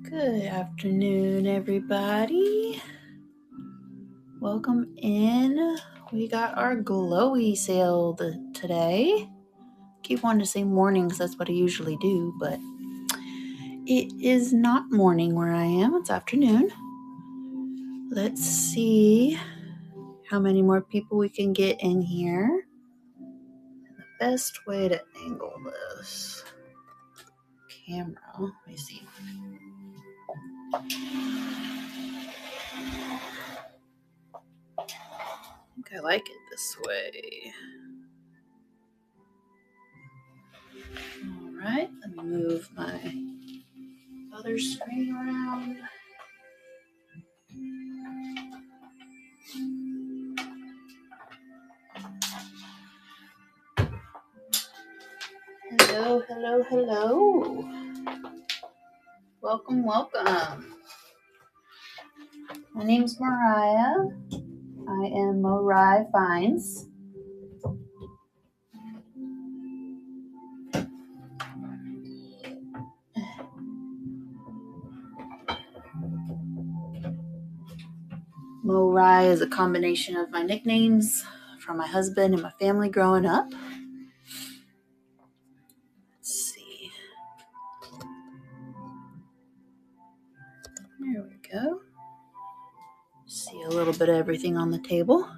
Good afternoon, everybody. Welcome in. We got our Glowy sale today. Keep wanting to say morning because that's what I usually do, but it is not morning where I am. It's afternoon. Let's see how many more people we can get in here. The best way to angle this camera, let me see. I think I like it this way. All right, let me move my other screen around. Hello, hello, hello. Welcome, welcome. My name's Mariah. I am Mariah Fines. Mariah is a combination of my nicknames from my husband and my family growing up. Let's see. There we go. See a little bit of everything on the table.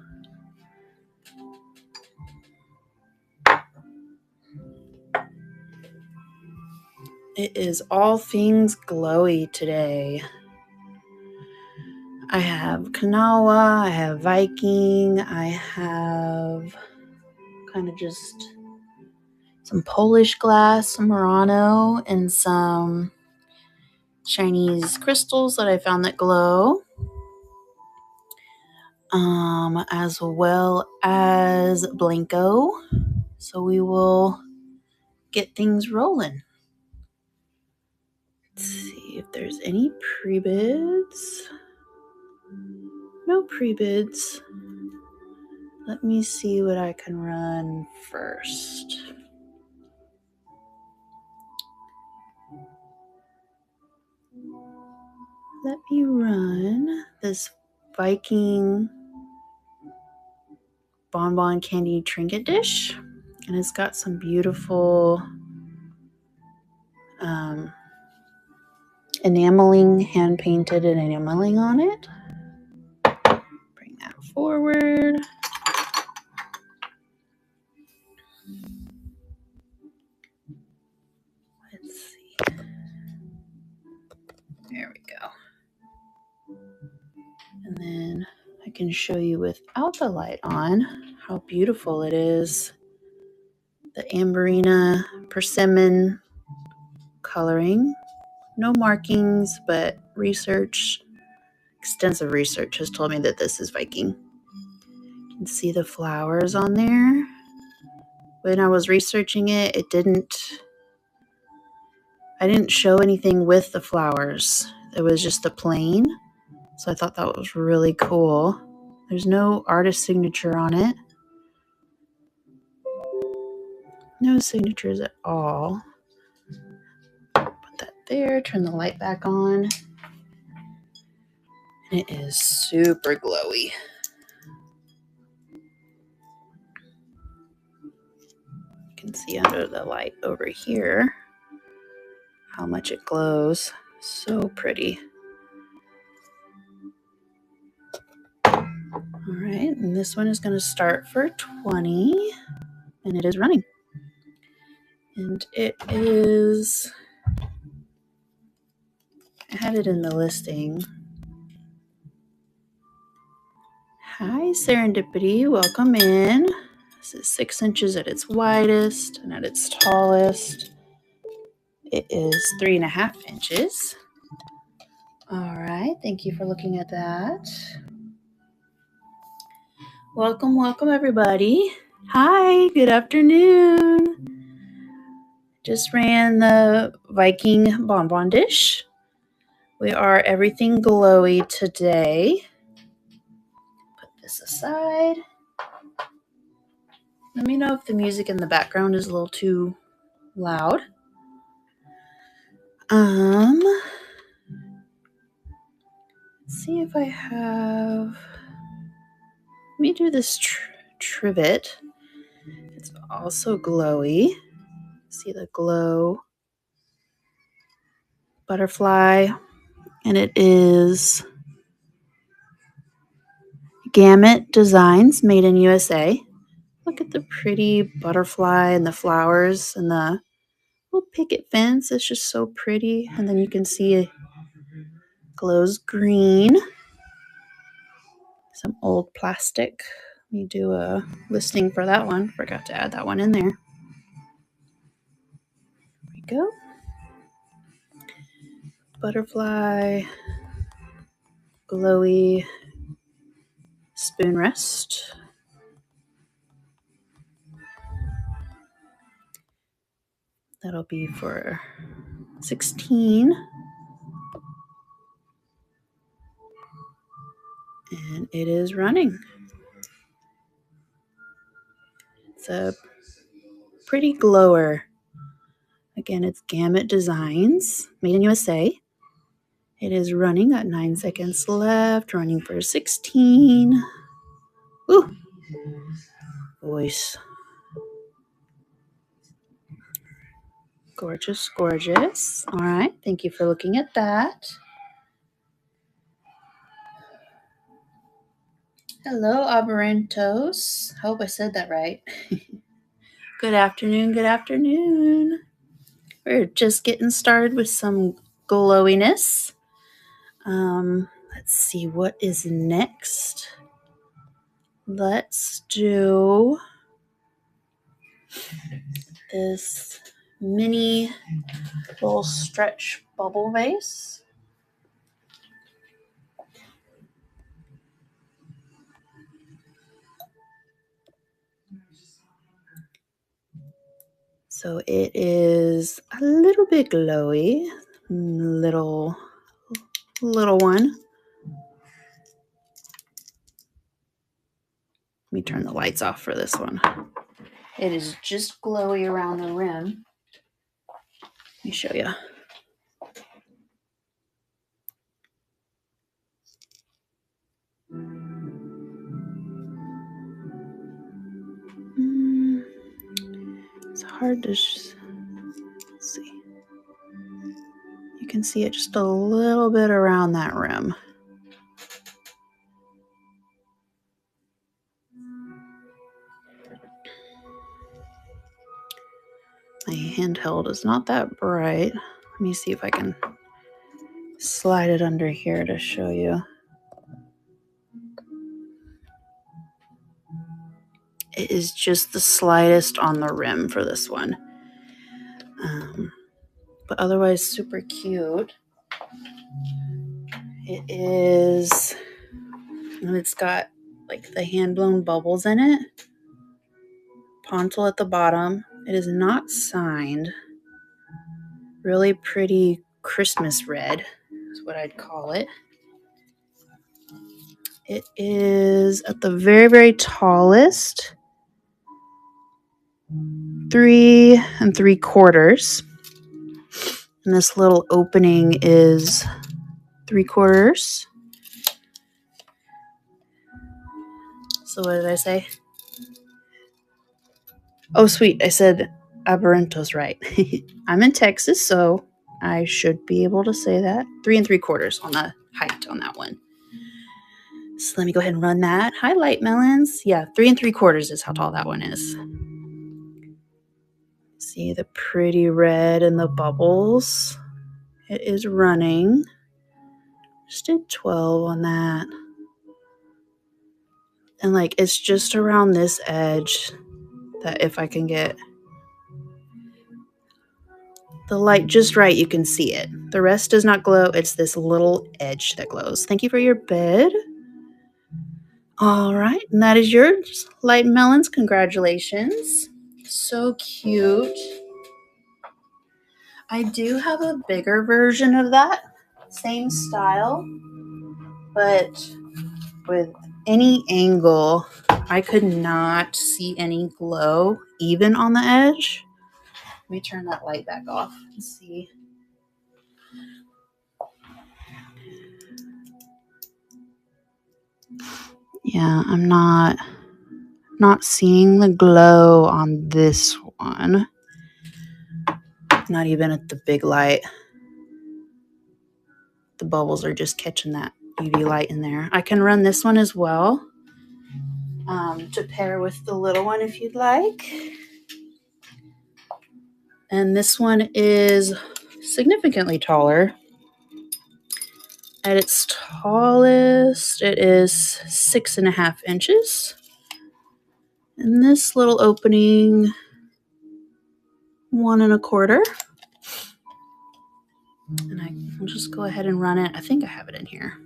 It is all things glowy today. I have Kanawha, I have Viking, I have kind of just some Polish glass, some Murano, and some Chinese crystals that I found that glow. As well as Blanco. So we will get things rolling. Let's see if there's any pre-bids. No pre-bids. Let me see what I can run first. Let me run this Viking bonbon candy trinket dish. And it's got some beautiful enameling, hand-painted and enameling on it. Bring that forward. Let's see. There we go. And then I can show you without the light on how beautiful it is. The Amberina persimmon coloring. No markings, but extensive research has told me that this is Viking. You can see the flowers on there. When I was researching it, I didn't show anything with the flowers. It was just a plain. So I thought that was really cool. There's no artist signature on it. No signatures at all. Put that there, turn the light back on. And it is super glowy. You can see under the light over here how much it glows. So pretty. All right, and this one is going to start for 20, and it is running. And it is, I had it in the listing. Hi, Serendipity, welcome in. This is 6 inches at its widest, and at its tallest, it is 3.5 inches. All right, thank you for looking at that. Welcome, welcome, everybody. Hi, good afternoon. Just ran the Viking bonbon dish. We are everything glowy today. Put this aside. Let me know if the music in the background is a little too loud. Let's see if I have. Let me do this trivet. It's also glowy. See the glow butterfly, and it is Gamut Designs, made in USA. Look at the pretty butterfly and the flowers and the little picket fence. It's just so pretty. And then you can see it glows green. Some old plastic. Let me do a listing for that one. Forgot to add that one in there. There we go. Butterfly, glowy spoon rest. That'll be for 16. And it is running. It's a pretty glower. Again, it's Gamut Designs, made in USA. It is running, got 9 seconds left, running for 16. Ooh, voice. Gorgeous, gorgeous. All right, thank you for looking at that. Hello, Aberentos. Hope I said that right. Good afternoon, good afternoon. We're just getting started with some glowiness. Let's see what is next. Let's do this mini little stretch bubble vase. So it is a little bit glowy, little one. Let me turn the lights off for this one. It is just glowy around the rim. Let me show you. It's hard to see. You can see it just a little bit around that rim. My handheld is not that bright. Let me see if I can slide it under here to show you. It is just the slightest on the rim for this one. But otherwise super cute. It is, and it's got like the hand-blown bubbles in it. Pontil at the bottom. It is not signed. Really pretty Christmas red is what I'd call it. It is at the very, very tallest 3 3/4. And this little opening is 3/4. So what did I say? Oh, sweet. I said Aberento's right. I'm in Texas, so I should be able to say that. 3 3/4 on the height on that one. So let me go ahead and run that. Hi, Light Melons. Yeah, 3 3/4 is how tall that one is. See the pretty red and the bubbles. It is running. Just did 12 on that. And like, it's just around this edge that if I can get the light just right, you can see it. The rest does not glow. It's this little edge that glows. Thank you for your bid. All right, and that is yours, Light Melons. Congratulations. So cute. I do have a bigger version of that, same style, but with any angle, I could not see any glow, even on the edge. Let me turn that light back off and see. Yeah, I'm not seeing the glow on this one. Not even at the big light. The bubbles are just catching that UV light in there. I can run this one as well to pair with the little one if you'd like. And this one is significantly taller. At its tallest, it is 6.5 inches. And this little opening, 1.25. And I'll just go ahead and run it. I think I have it in here.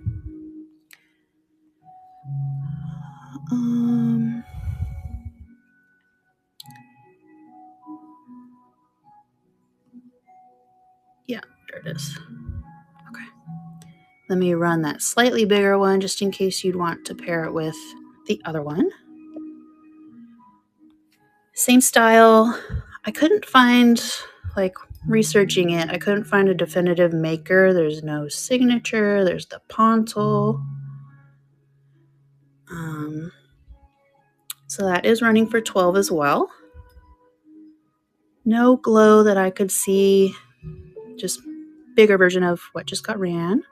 Yeah, there it is. Okay. Let me run that slightly bigger one just in case you'd want to pair it with the other one. Same style. I couldn't find, like, researching it, I couldn't find a definitive maker. There's no signature. There's the Pontal. So that is running for 12 as well. No glow that I could see. Just bigger version of what just got ran.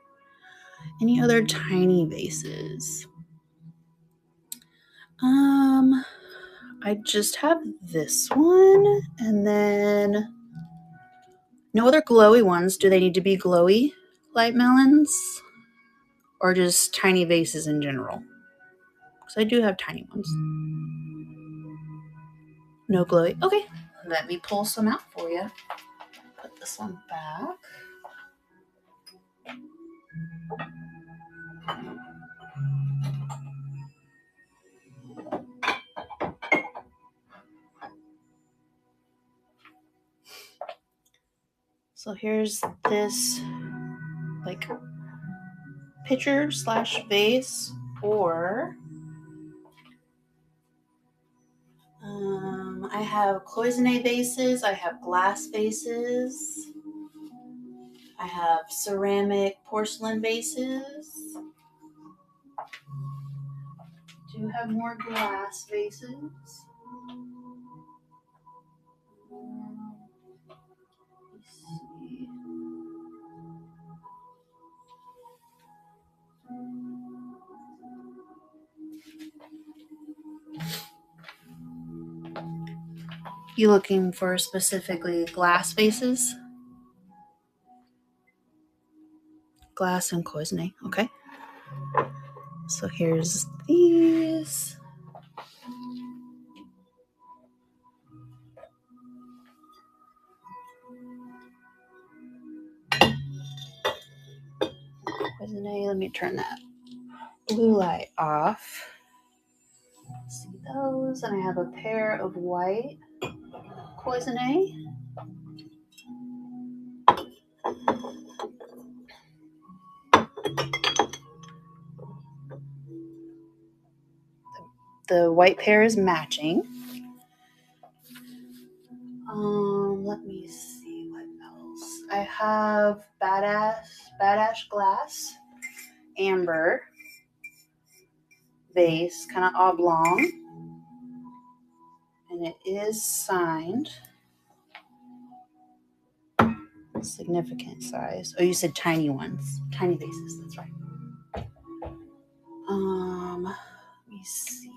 Any other tiny vases? I just have this one, and then no other glowy ones. Do they need to be glowy light melons, or just tiny vases in general? Because I do have tiny ones. No glowy. Okay, let me pull some out for you. Put this one back. So here's this, like, pitcher / vase, or I have cloisonne vases, I have glass vases, I have ceramic porcelain vases. Do have more glass vases. Let's see. You looking for specifically glass vases? Glass and cloisonne, okay. So here's these. Cloisonne, let me turn that blue light off. See those, and I have a pair of white cloisonne. The white pair is matching. Let me see what else. I have badass glass, amber vase, kind of oblong, and it is signed. Significant size. Oh, you said tiny ones, tiny vases. That's right. Let me see.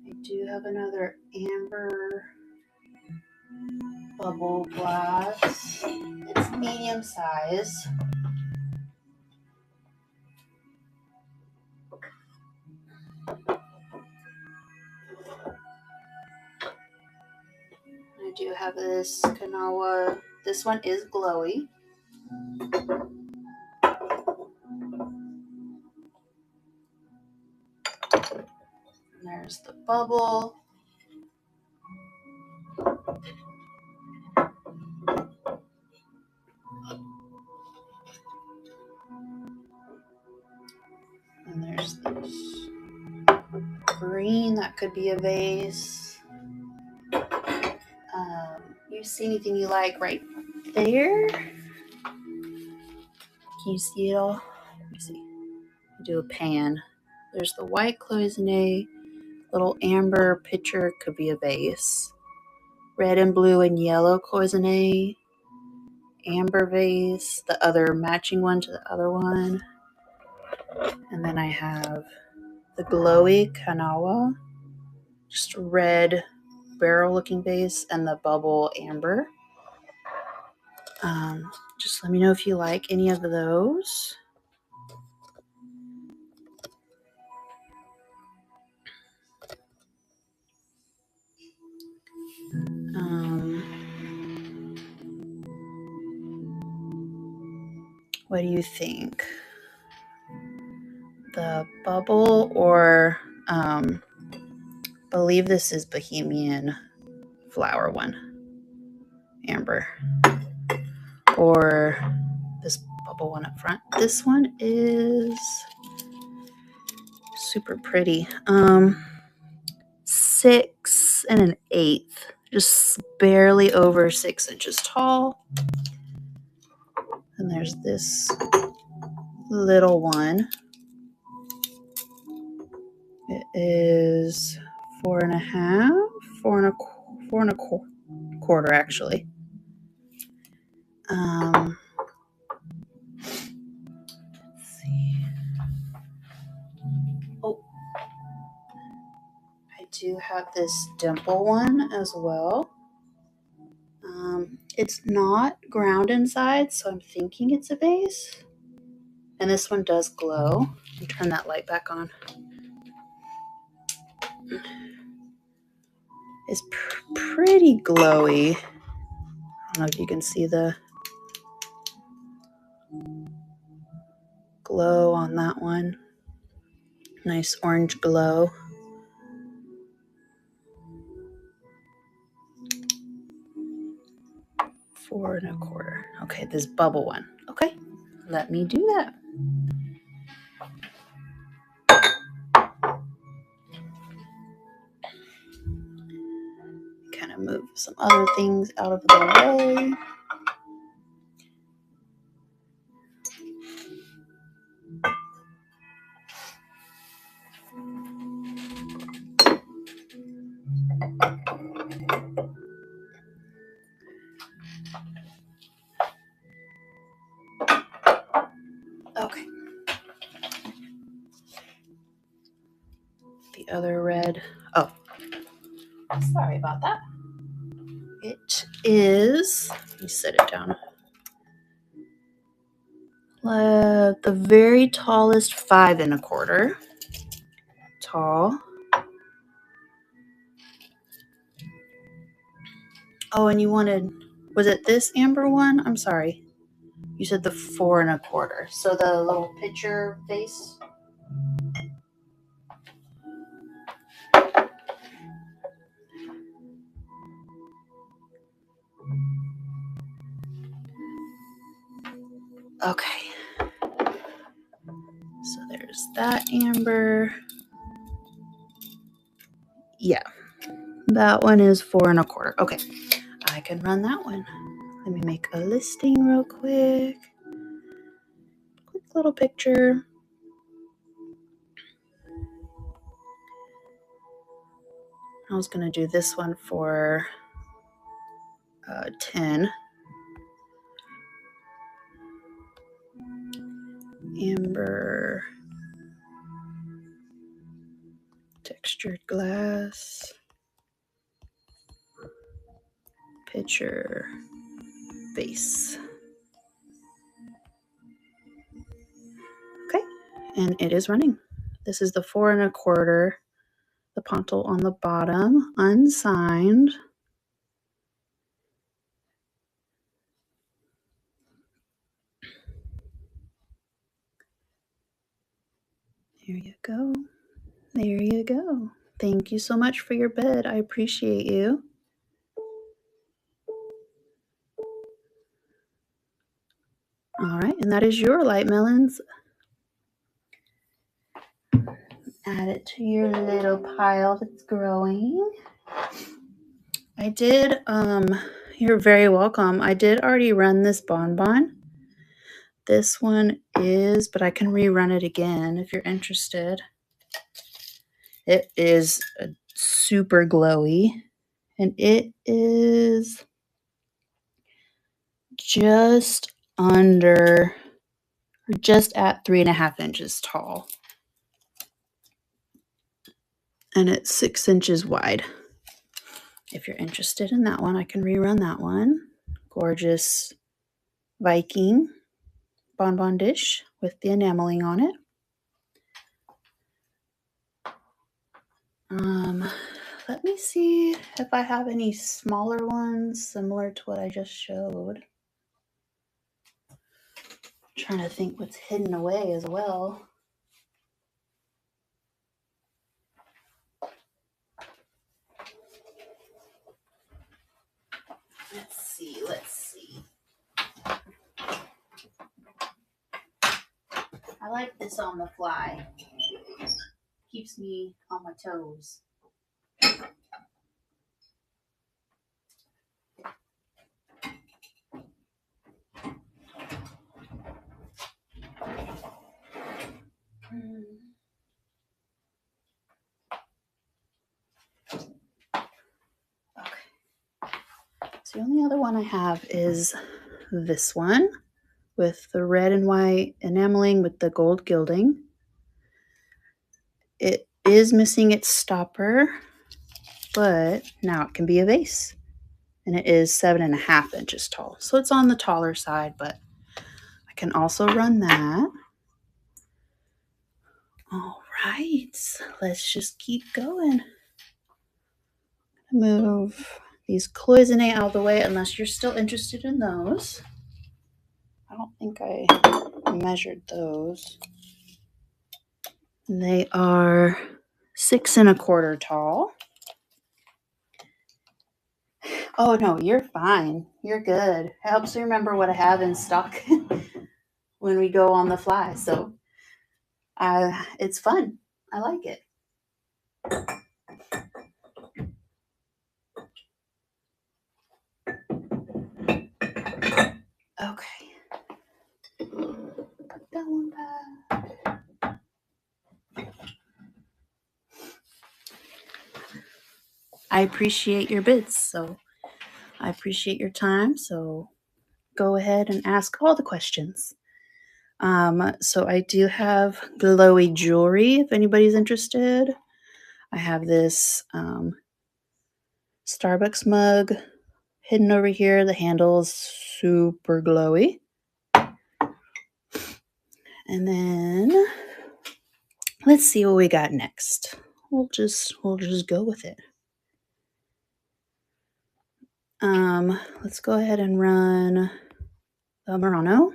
I do have another amber bubble glass. It's medium size. I do have this Kanawa. This one is glowy. And there's the bubble. And there's this. green, that could be a vase. You see anything you like right there? Can you see it all? Let me see. Do a pan. There's the white cloisonne, little amber pitcher, could be a vase. Red and blue and yellow cloisonne, amber vase, the other matching one to the other one. And then I have the glowy kanawa, just a red barrel looking vase, and the bubble amber. Just let me know if you like any of those. What do you think? The bubble or believe this is Bohemian flower one, amber, or this bubble one up front. This one is super pretty. 6 1/8, just barely over 6 inches tall. And there's this little one. It is 4 1/2, 4 1/4 actually. Let's see. Oh, I do have this dimple one as well. It's not ground inside, so I'm thinking it's a vase. And this one does glow. Let me turn that light back on. It's pretty glowy. I don't know if you can see the glow on that one. Nice orange glow. $4 1/4. Okay, this bubble one. Okay, let me do that. Kind of move some other things out of the way. Okay. The other red. Oh, sorry about that. It is, let me set it down. The very tallest 5 1/4 tall. Oh, and you wanted, was it this amber one? I'm sorry. You said the 4 1/4. So the little pitcher vase. Okay. So there's that amber. Yeah. That one is 4 1/4. Okay. I can run that one. Let me make a listing real quick. Quick little picture. I was going to do this one for 10. Amber. Textured glass. Pitcher. Vase. Okay. And it is running. This is the 4 1/4. The pontil on the bottom, unsigned. There you go. There you go. Thank you so much for your bid. I appreciate you. All right, and that is your light melons. add it to your little pile that's growing. I did, you're very welcome. I did already run this bonbon. This one is, but I can rerun it again if you're interested. It is super glowy, and it is just under, or just at 3.5 inches tall. And it's 6 inches wide. If you're interested in that one, I can rerun that one. Gorgeous Viking bonbon dish with the enameling on it. Let me see if I have any smaller ones similar to what I just showed. I'm trying to think what's hidden away as well. Let's see. I like this on the fly. Keeps me on my toes. So the only other one I have is this one with the red and white enameling with the gold gilding. It is missing its stopper, but now it can be a vase. And it is 7.5 inches tall. So it's on the taller side, but I can also run that. All right, let's just keep going. Move these cloisonne out of the way unless you're still interested in those. I don't think I measured those. They are 6 1/4 tall. Oh no, you're fine. You're good. It helps me remember what I have in stock when we go on the fly. So it's fun. I like it. Okay. Put that one back. I appreciate your bids, so I appreciate your time. So go ahead and ask all the questions. So I do have glowy jewelry if anybody's interested. I have this Starbucks mug hidden over here. The handle is super glowy. And then let's see what we got next. We'll just go with it. Let's go ahead and run the Murano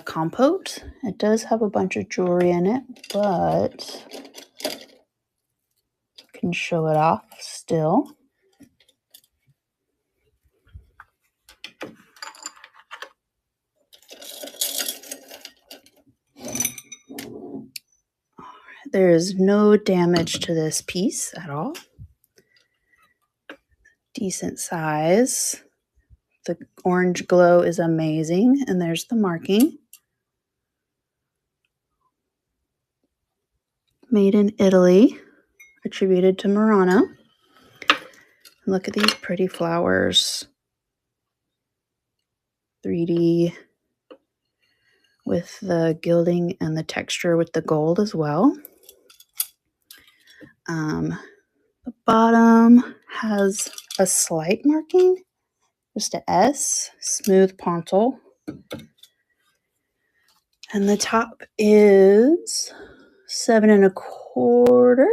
compote. It does have a bunch of jewelry in it, but can show it off still. There is no damage to this piece at all. Decent size. The orange glow is amazing, and there's the marking. Made in Italy, attributed to Murano. Look at these pretty flowers. 3D with the gilding and the texture with the gold as well. The bottom has a slight marking, just a S, smooth pontil. And the top is 7 1/4,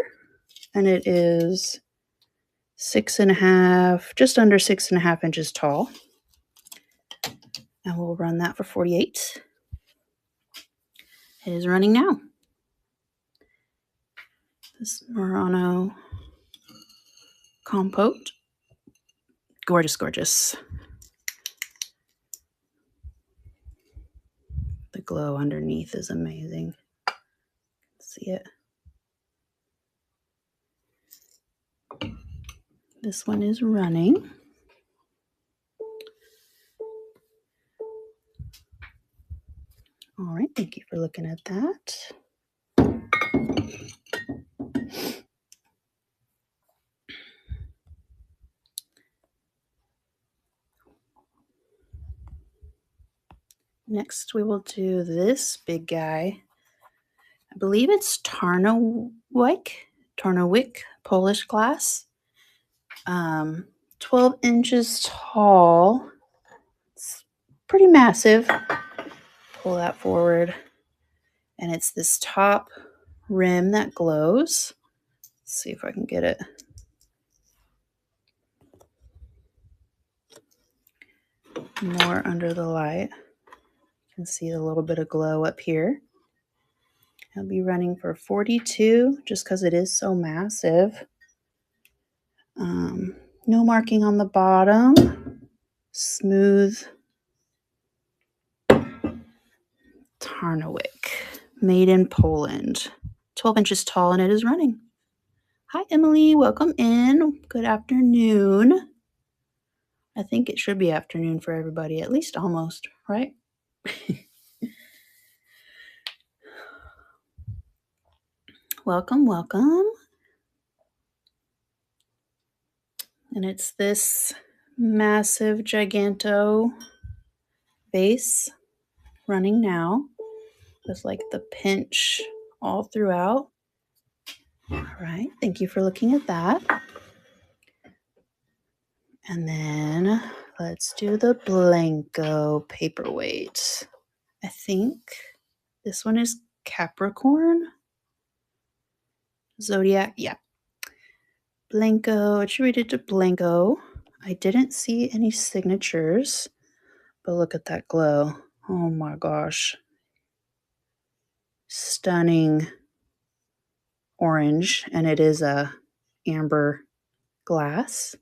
and it is 6.5, just under 6.5 inches tall. And we'll run that for 48. It is running now. This Murano compote. Gorgeous, gorgeous. The glow underneath is amazing. See it? This one is running. All right, thank you for looking at that. Next, we will do this big guy. I believe it's Tarnowick Polish glass. 12 inches tall. It's pretty massive. Pull that forward. And it's this top rim that glows. Let's see if I can get it. More under the light. You can see a little bit of glow up here. I'll be running for 42 just because it is so massive. No marking on the bottom. Smooth Tarnowick, made in Poland. 12 inches tall, and it is running. Hi, Emily. Welcome in. Good afternoon. I think it should be afternoon for everybody, at least almost, right? Welcome, welcome. And it's this massive Giganto vase running now. Just like the pinch all throughout. All right, thank you for looking at that. And then let's do the Blanco paperweight. I think this one is Capricorn. Zodiac, yeah. Blanco, attributed to Blanco. I didn't see any signatures, but look at that glow. Oh my gosh. Stunning orange, and it is a amber glass.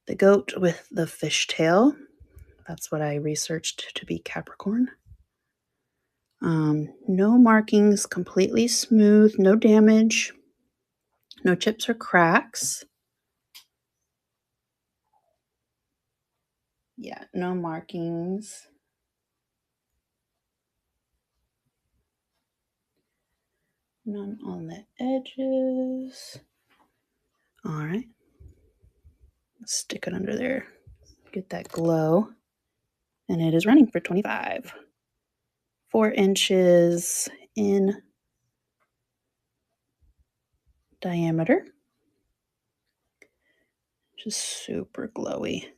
The goat with the fishtail. That's what I researched to be Capricorn. No markings, completely smooth, no damage, no chips or cracks. Yeah, no markings. None on the edges. All right. Stick it under there. Get that glow. And it is running for 25. 4 inches in diameter. Just super glowy.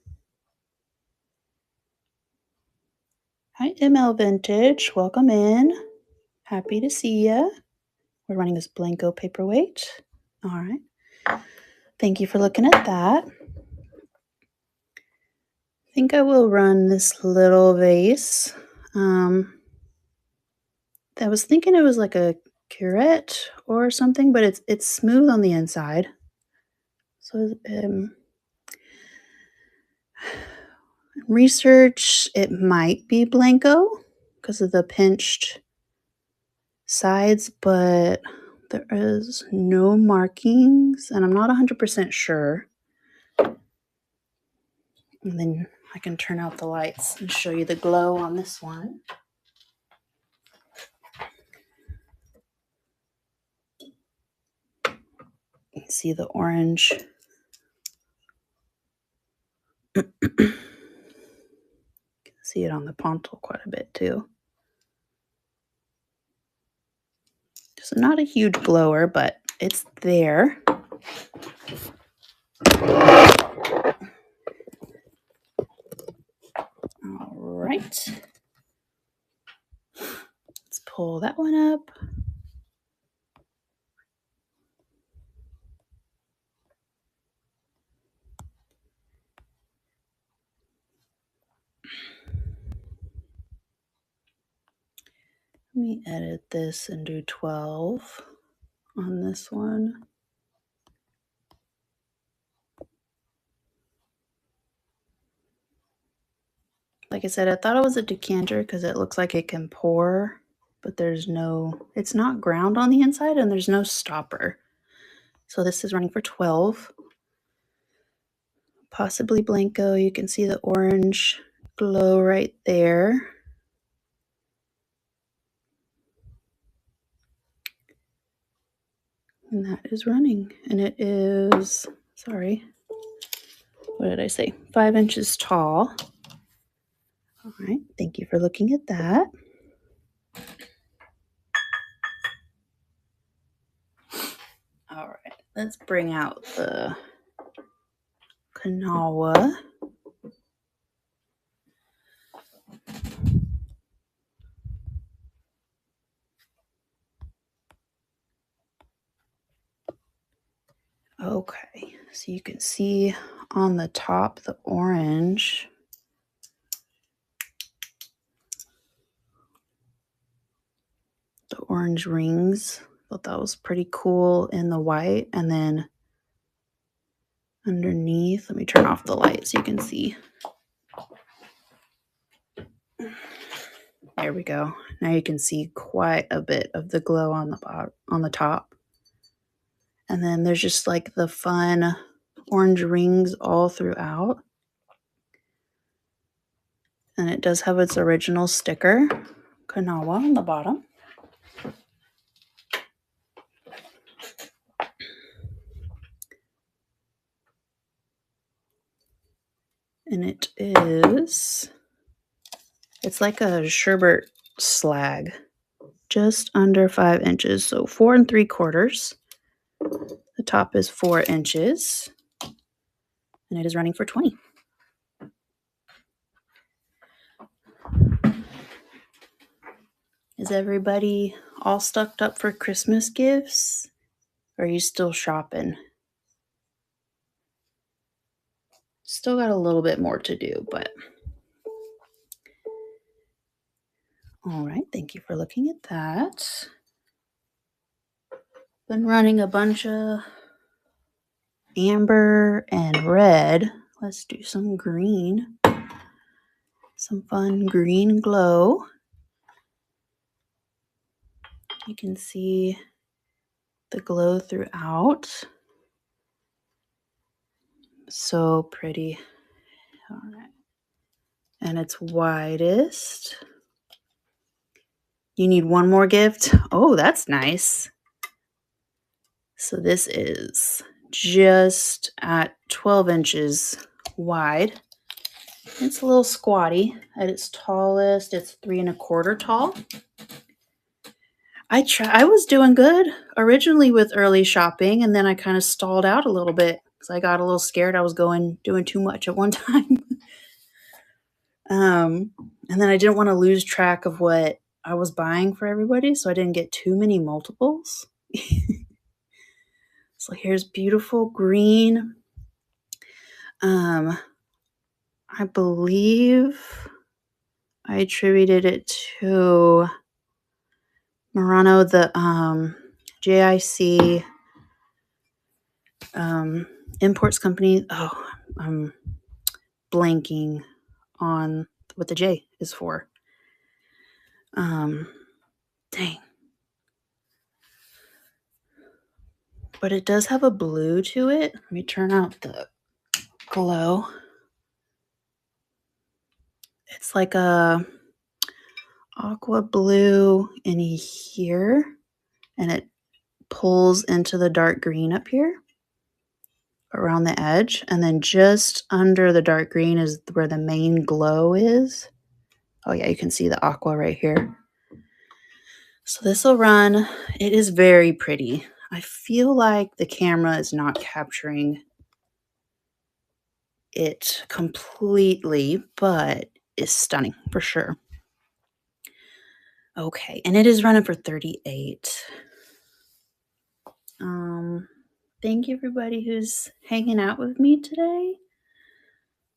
Hi, ML Vintage. Welcome in. Happy to see ya. We're running this Blanco paperweight. All right. Thank you for looking at that. I think I will run this little vase. I was thinking it was like a curette or something, but it's smooth on the inside. So research, it might be Blanco because of the pinched sides, but there is no markings, and I'm not 100% sure. And then I can turn out the lights and show you the glow on this one. You can see the orange. You can see it on the pontal quite a bit too. So not a huge glower, but it's there. All right. Let's pull that one up. Let me edit this and do 12 on this one. Like I said, I thought it was a decanter because it looks like it can pour, but it's not ground on the inside and there's no stopper. So this is running for 12. possibly Blanco. You can see the orange glow right there. And that is running. And it is, sorry, what did I say? 5 inches tall. All right, thank you for looking at that. All right, let's bring out the Kanawha. Okay, so you can see on the top the orange. The orange rings. Thought that was pretty cool in the white. And then underneath, let me turn off the light so you can see. There we go. Now you can see quite a bit of the glow on the top. And then there's just like the fun orange rings all throughout. And it does have its original sticker, Kanawha, on the bottom. And it's like a sherbet slag, just under 5 inches. So 4 3/4. The top is 4 inches. And it is running for 20. Is everybody all stocked up for Christmas gifts? Or are you still shopping? Still got a little bit more to do, but all right, thank you for looking at that. Been running a bunch of amber and red. Let's do some green. Some fun green glow. You can see the glow throughout. So pretty. All right. And it's widest. You need one more gift? Oh, that's nice. So this is just at 12 inches wide. It's a little squatty. At its tallest, it's 3 1/4 tall. I was doing good originally with early shopping, and then I kind of stalled out a little bit because I got a little scared I was doing too much at one time. And then I didn't want to lose track of what I was buying for everybody, so I didn't get too many multiples. So here's beautiful green. I believe I attributed it to Murano, the JIC imports company. Oh, I'm blanking on what the J is for. Dang. But it does have a blue to it. Let me turn out the glow. It's like a aqua blue in here, and it pulls into the dark green up here around the edge, and then just under the dark green is where the main glow is. Oh yeah, you can see the aqua right here. So this will run. It is very pretty. I feel like the camera is not capturing it completely, but it's stunning for sure. Okay, and it is running for 38. Thank you everybody who's hanging out with me today.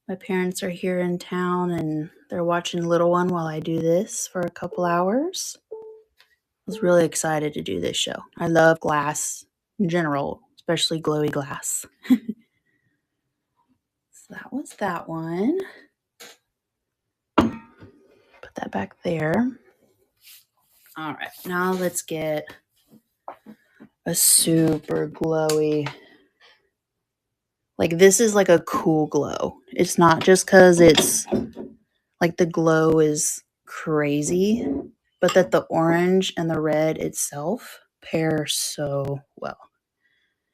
My parents are here in town and they're watching Little One while I do this for a couple hours. I was really excited to do this show. I love glass in general, especially glowy glass. So that was that one. Put that back there. All right, now let's get a super glowy, Like this is like a cool glow. It's not just because it's like the glow is crazy, but that the orange and the red itself pair so well.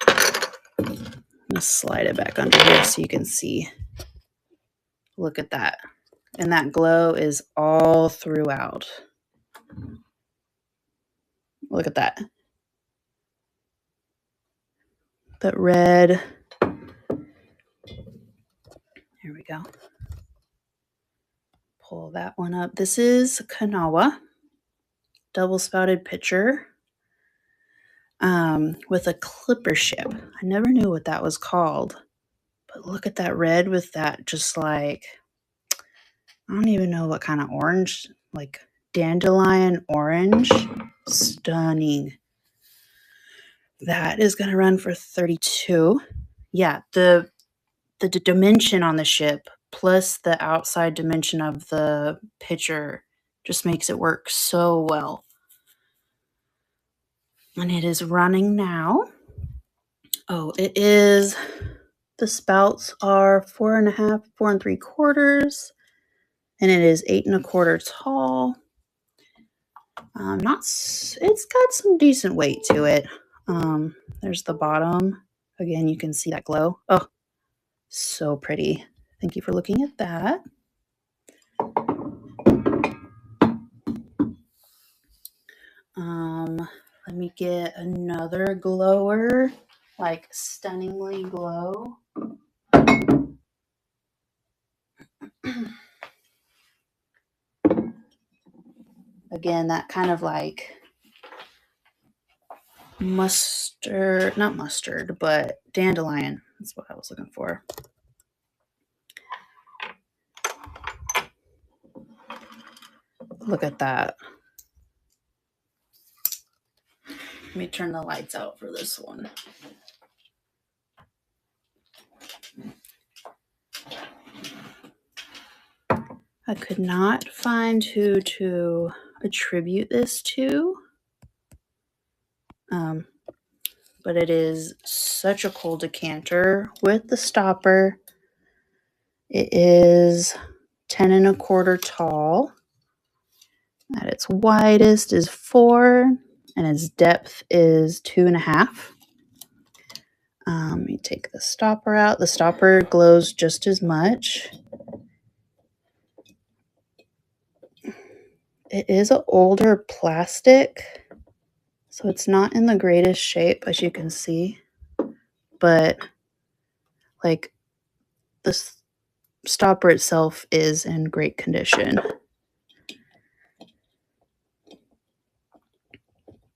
I'm gonna slide it back under here so you can see. Look at that. And that glow is all throughout. Look at that. That red. Here we go. Pull that one up. This is Kanawa double spouted pitcher with a clipper ship. I never knew what that was called. But look at that red with that just like, I don't even know what kind of orange, like dandelion orange. Stunning. That is going to run for 32. Yeah, the dimension on the ship plus the outside dimension of the pitcher just makes it work so well. And it is running now. Oh, it is, the spouts are 4.5, 4 3/4, and it is 8 1/4 tall. It's got some decent weight to it. There's the bottom. Again, you can see that glow. Oh, so pretty. Thank you for looking at that. Let me get another glower, like stunningly glow. Again, that kind of like mustard, not mustard, but dandelion. That's what I was looking for. Look at that. Let me turn the lights out for this one. I could not find who to attribute this to. But it is such a cool decanter with the stopper. It is 10 1/4 tall. At its widest is 4, and its depth is 2.5. Let me take the stopper out. The stopper glows just as much. It is an older plastic, so it's not in the greatest shape, as you can see. But like the stopper itself is in great condition.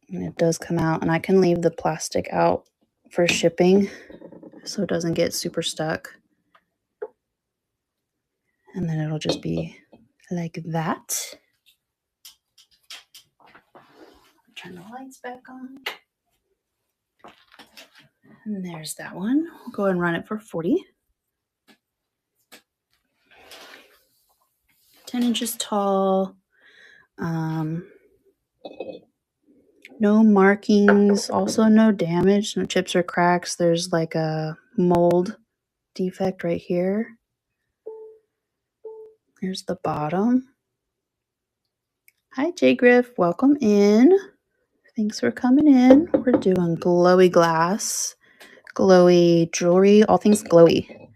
And it does come out, and I can leave the plastic out for shipping so it doesn't get super stuck. And then it'll just be like that. Turn the lights back on. And there's that one. We'll go ahead and run it for 40. 10 inches tall. No markings, also no damage, no chips or cracks. There's like a mold defect right here. Here's the bottom. Hi, J. Griff. Welcome in. Thanks for coming in. We're doing glowy glass, glowy jewelry, all things glowy.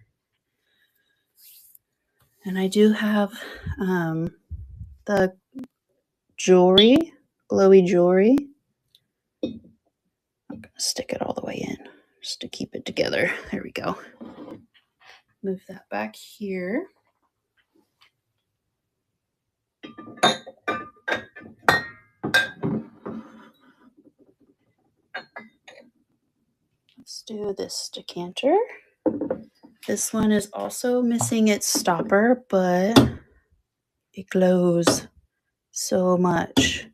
And I do have the jewelry, glowy jewelry. I'm going to stick it all the way in just to keep it together. There we go. Move that back here. Let's do this decanter. This one is also missing its stopper, but it glows so much.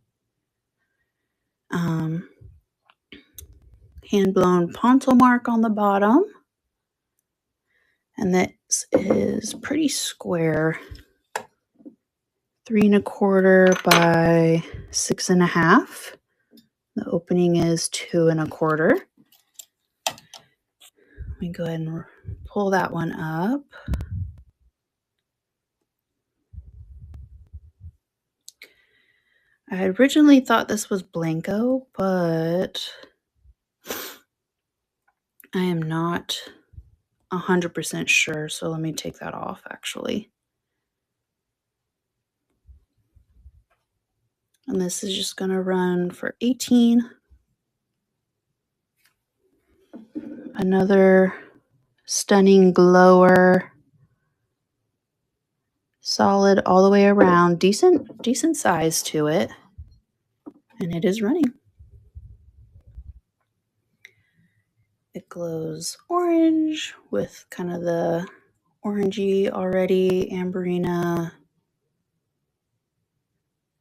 Hand-blown ponto mark on the bottom. And this is pretty square. 3 1/4 by 6.5. The opening is 2 1/4. Let me go ahead and pull that one up. I originally thought this was Blanco, but I am not 100% sure, so let me take that off actually. And this is just going to run for 18. Another stunning glower. Solid all the way around. Decent size to it. And it is running. It glows orange with kind of the orangey already amberina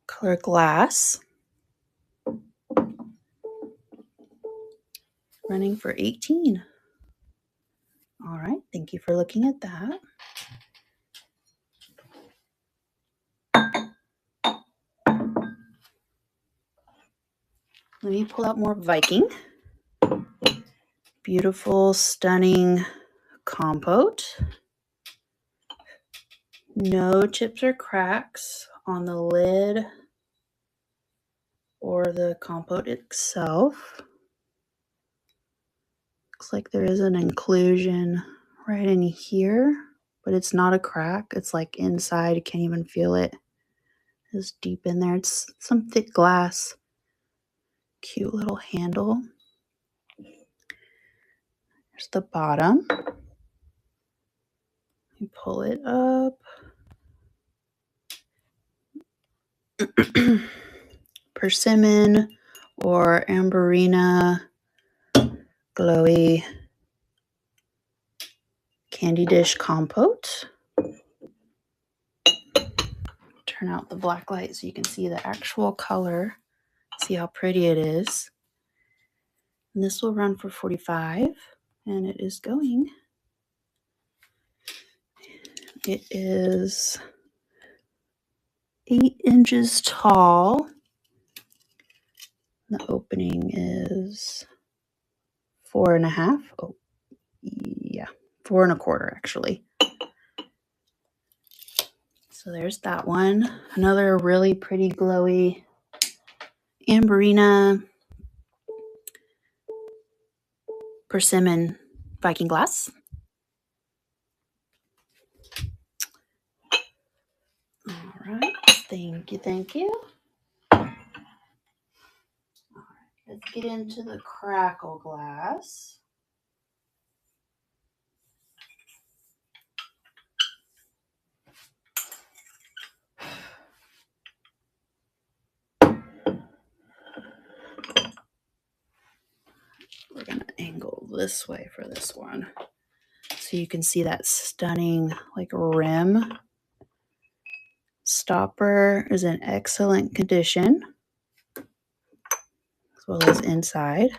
color glass. Running for 18. All right, thank you for looking at that. Let me pull out more Viking. Beautiful, stunning compote. No chips or cracks on the lid or the compote itself. Looks like there is an inclusion right in here, but it's not a crack. It's like inside. You can't even feel it. It's deep in there. It's some thick glass. Cute little handle. There's the bottom. You pull it up. Persimmon or amberina glowy candy dish compote. Turn out the black light so you can see the actual color. See how pretty it is. And this will run for 45, and it is going. It is 8 inches tall. The opening is 4.5. Oh, yeah, 4.25 actually. So there's that one. Another really pretty glowy amberina persimmon Viking glass. All right, thank you, thank you. All right, let's get into the crackle glass. We're going to angle this way for this one. So you can see that stunning like rim. Stopper is in excellent condition, as well as inside.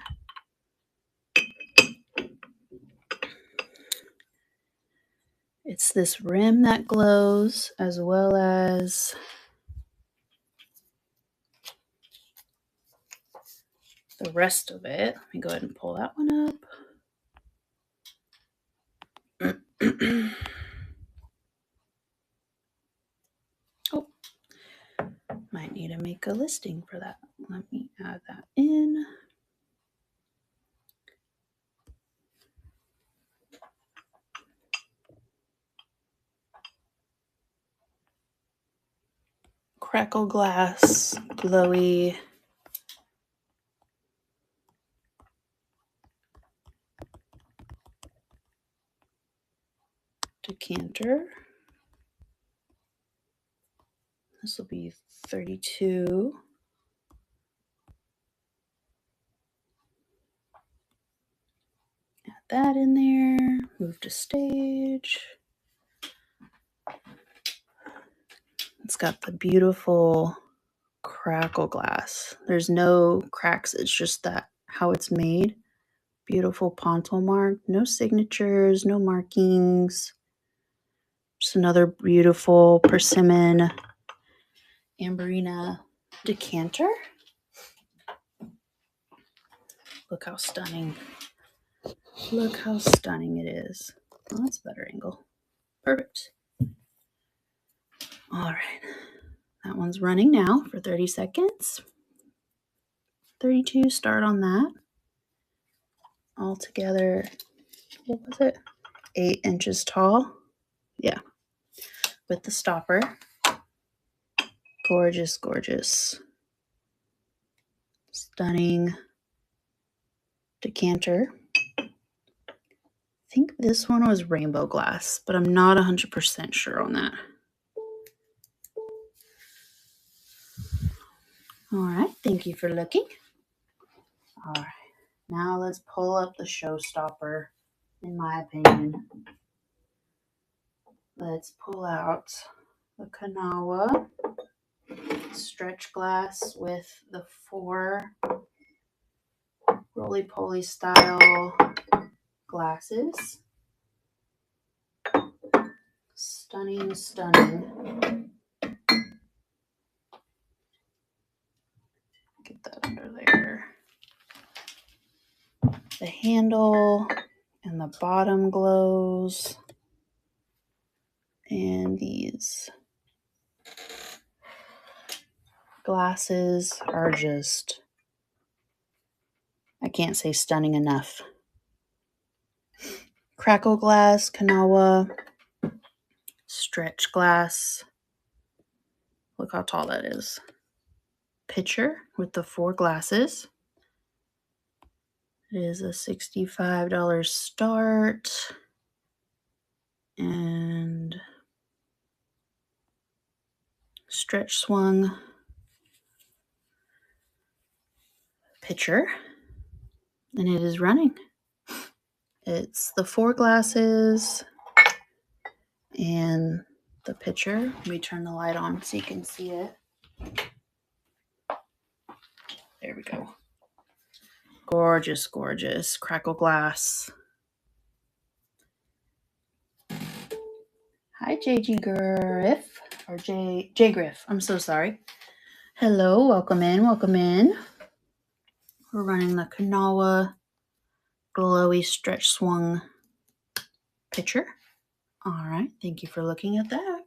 It's this rim that glows, as well as the rest of it. Let me go ahead and pull that one up. Oh, might need to make a listing for that. Let me add that in. Crackle glass, glowy. Decanter. This will be 32. Add that in there. Move to stage. It's got the beautiful crackle glass. There's no cracks. It's just that how it's made. Beautiful pontil mark. No signatures, no markings. Just another beautiful persimmon amberina decanter. Look how stunning Look how stunning it is. Oh, that's a better angle. Perfect. All right. That one's running now for 30 seconds. 32, start on that. Altogether, what was it? 8 inches tall. Yeah. With the stopper. Gorgeous, gorgeous. Stunning decanter. I think this one was rainbow glass, but I'm not 100% sure on that. All right, thank you for looking. All right, now let's pull up the showstopper, in my opinion. Let's pull out the Kanawha stretch glass with the 4 roly-poly style glasses. Stunning, stunning. Get that under there. The handle and the bottom glows. And these glasses are just, I can't say stunning enough. Crackle glass, Kanawha, stretch glass. Look how tall that is. Pitcher with the 4 glasses. It is a $65 start. And stretch swung pitcher. And it is running. It's the 4 glasses and the pitcher. Let me turn the light on so you can see it. There we go. Gorgeous, gorgeous crackle glass. Hi, JG Griff, or J Griff. I'm so sorry. Hello, welcome in, welcome in. We're running the Kanawha Glowy stretch swung pitcher. All right, thank you for looking at that.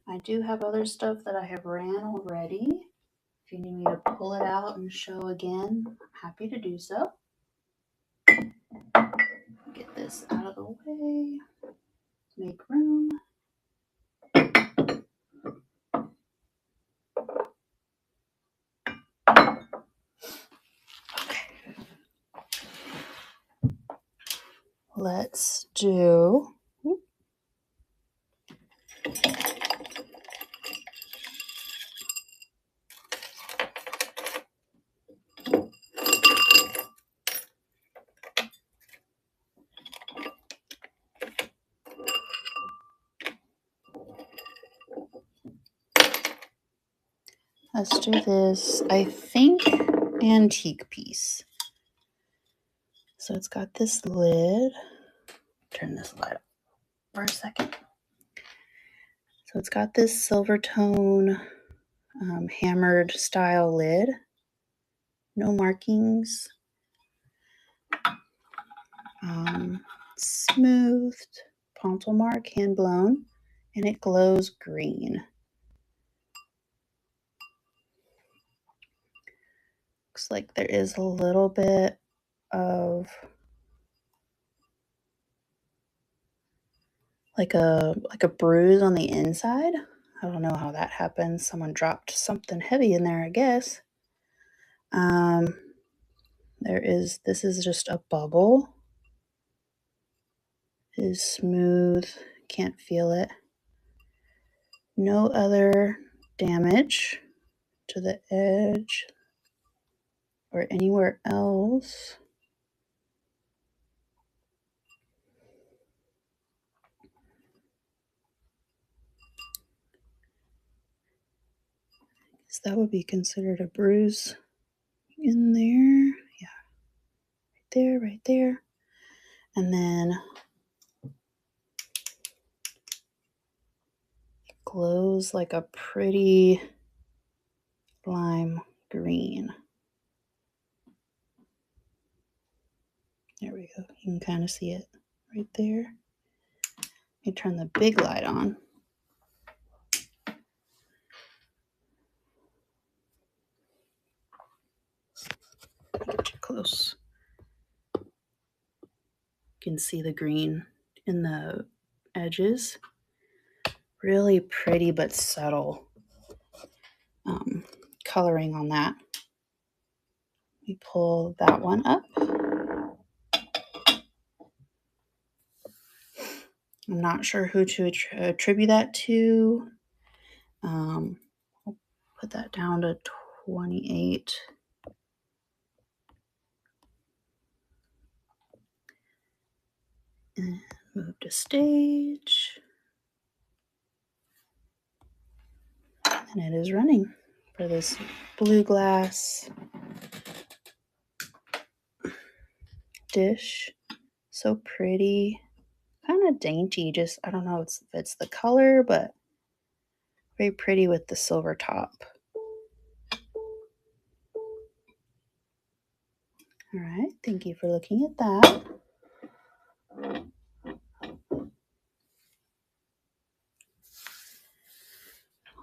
I do have other stuff that I have ran already. If you need me to pull it out and show again, I'm happy to do so. Get this out of the way. Make room. Let's do this, I think, antique piece. So it's got this lid. Turn this light up for a second. So it's got this silver tone hammered style lid. No markings. Smoothed pontil mark, hand blown, and it glows green. Looks like there is a little bit of like a bruise on the inside. I don't know how that happened. Someone dropped something heavy in there, I guess. This is just a bubble. It is smooth, can't feel it. No other damage to the edge or anywhere else. So that would be considered a bruise in there. Yeah, right there. And then glows like a pretty lime green. There we go. You can kind of see it right there. Let me turn the big light on. Get you close. You can see the green in the edges. Really pretty but subtle coloring on that. We pull that one up. I'm not sure who to attribute that to. I'll put that down to 28. And move to stage. And it is running for this blue glass dish. So pretty. Kind of dainty. Just, I don't know if it's the color, but very pretty with the silver top. All right. Thank you for looking at that.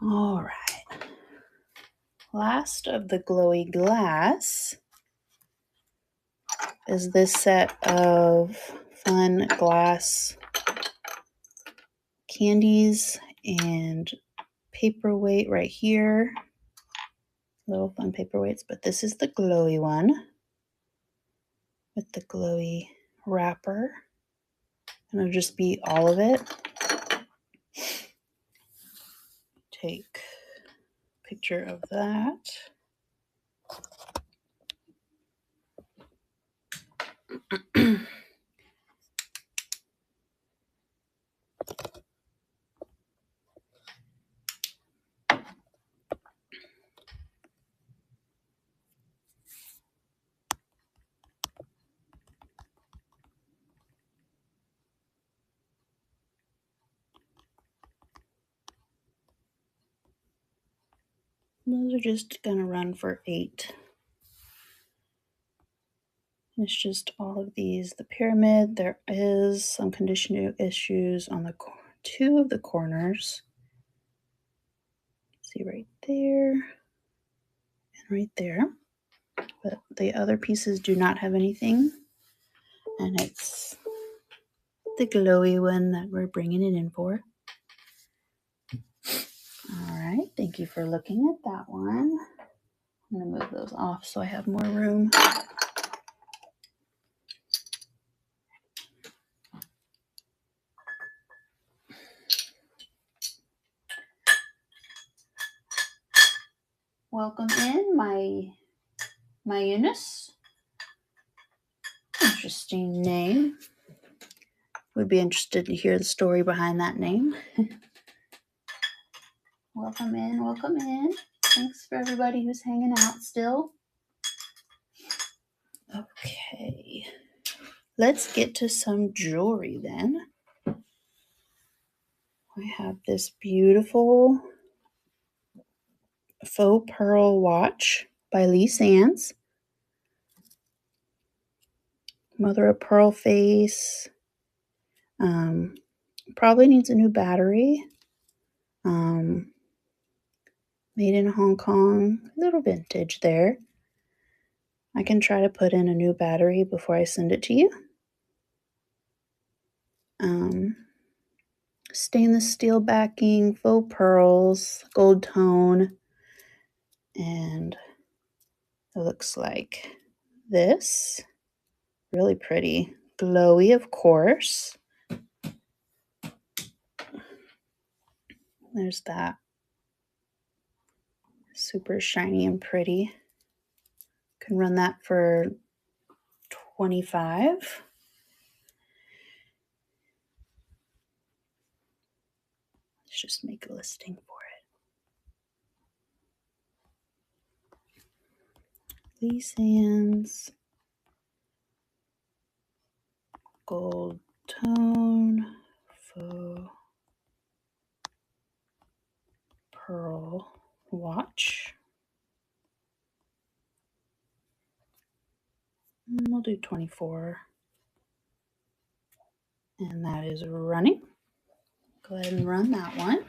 All right. Last of the glowy glass is this set of fun glass candies and paperweight right here. Little fun paperweights, but this is the glowy one with the glowy wrapper. And it'll just be all of it. Take a picture of that. Those are just gonna run for 8. It's just all of these. The pyramid, there is some conditioning issues on the 2 of the corners. See right there and right there. But the other pieces do not have anything. And it's the glowy one that we're bringing it in for. All right, thank you for looking at that one. I'm gonna move those off so I have more room. Welcome in, my Eunice. Interesting name. Would be interested to hear the story behind that name. Welcome in, welcome in. Thanks for everybody who's hanging out still. Okay, let's get to some jewelry then. I have this beautiful faux pearl watch by Lee Sands. Mother of pearl face. Probably needs a new battery. Made in Hong Kong. A little vintage there. I can try to put in a new battery before I send it to you. Stainless steel backing, faux pearls, gold tone, and it looks like this. Really pretty. Glowy, of course. There's that. Super shiny and pretty. Can run that for $25. Let's just make a listing for it. Lee Sands. Gold tone. Faux We'll do 24. And that is running. Go ahead and run that one.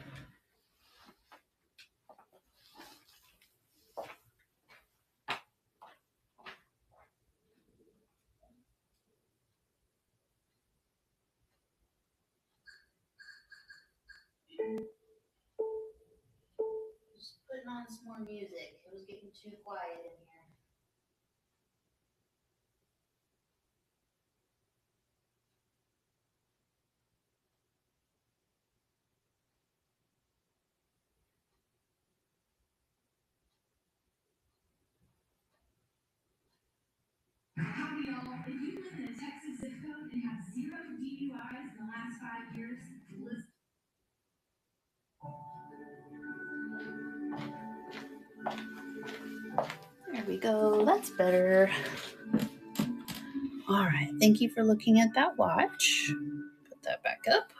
Just putting on some more music. It was getting too quiet in here. Howdy, y'all. If you live in a Texas zip code and have 0 DUIs in the last 5 years, listen. There we go. That's better. All right. Thank you for looking at that watch. Put that back up.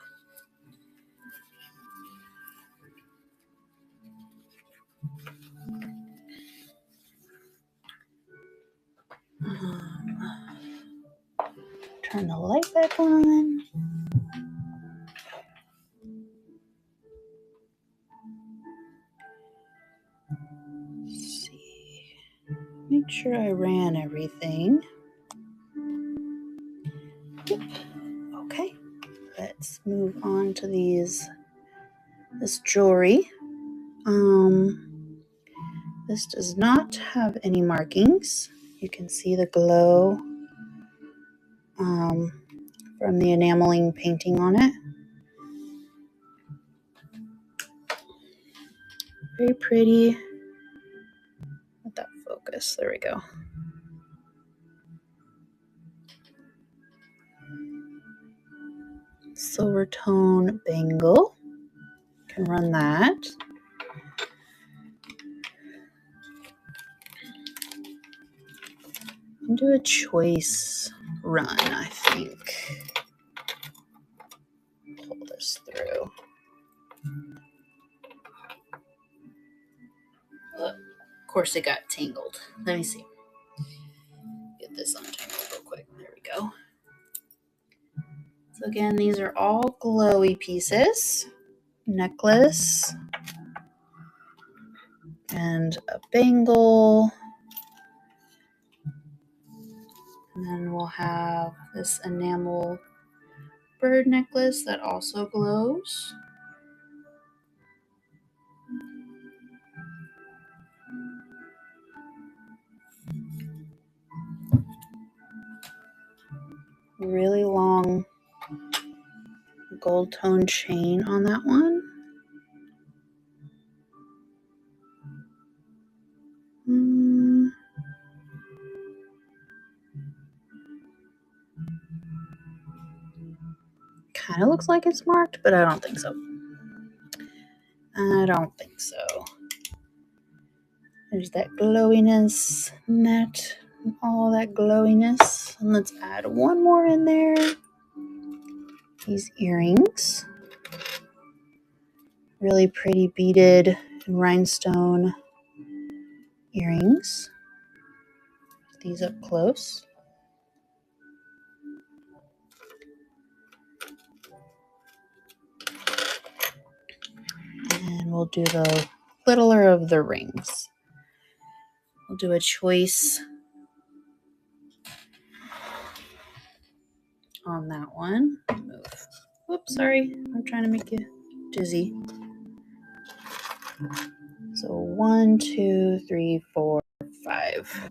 Turn the light back on. Let's see. Make sure I ran everything. Yep. Okay. Let's move on to this jewelry. This does not have any markings. You can see the glow from the enameling painting on it. Very pretty. Let that focus. There we go. Silver tone bangle. Can run that. And do a choice run, I think. Pull this through. Of course, it got tangled. Let me see. Get this untangled real quick. There we go. So again, these are all glowy pieces. Necklace. And a bangle. And then we'll have this enamel bird necklace that also glows. Really long gold tone chain on that one. Kind of looks like it's marked, but I don't think so. I don't think so. There's that glowiness, net, all that glowiness. And let's add one more in there. These earrings. Really pretty beaded and rhinestone earrings. These up close. And we'll do the littler of the rings. We'll do a choice on that one. Move. Whoops, sorry. I'm trying to make you dizzy. So 1, 2, 3, 4, 5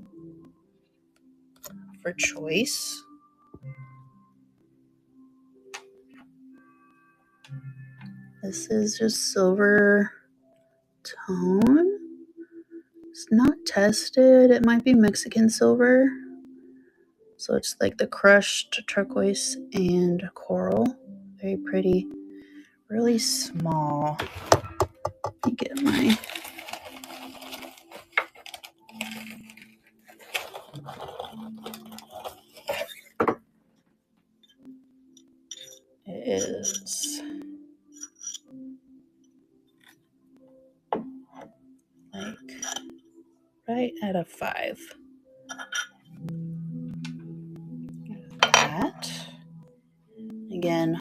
for choice. This is just silver tone. It's not tested. It might be Mexican silver. So it's like the crushed turquoise and coral. Very pretty. Really small. Let me get my... It is like right at a 5. Again,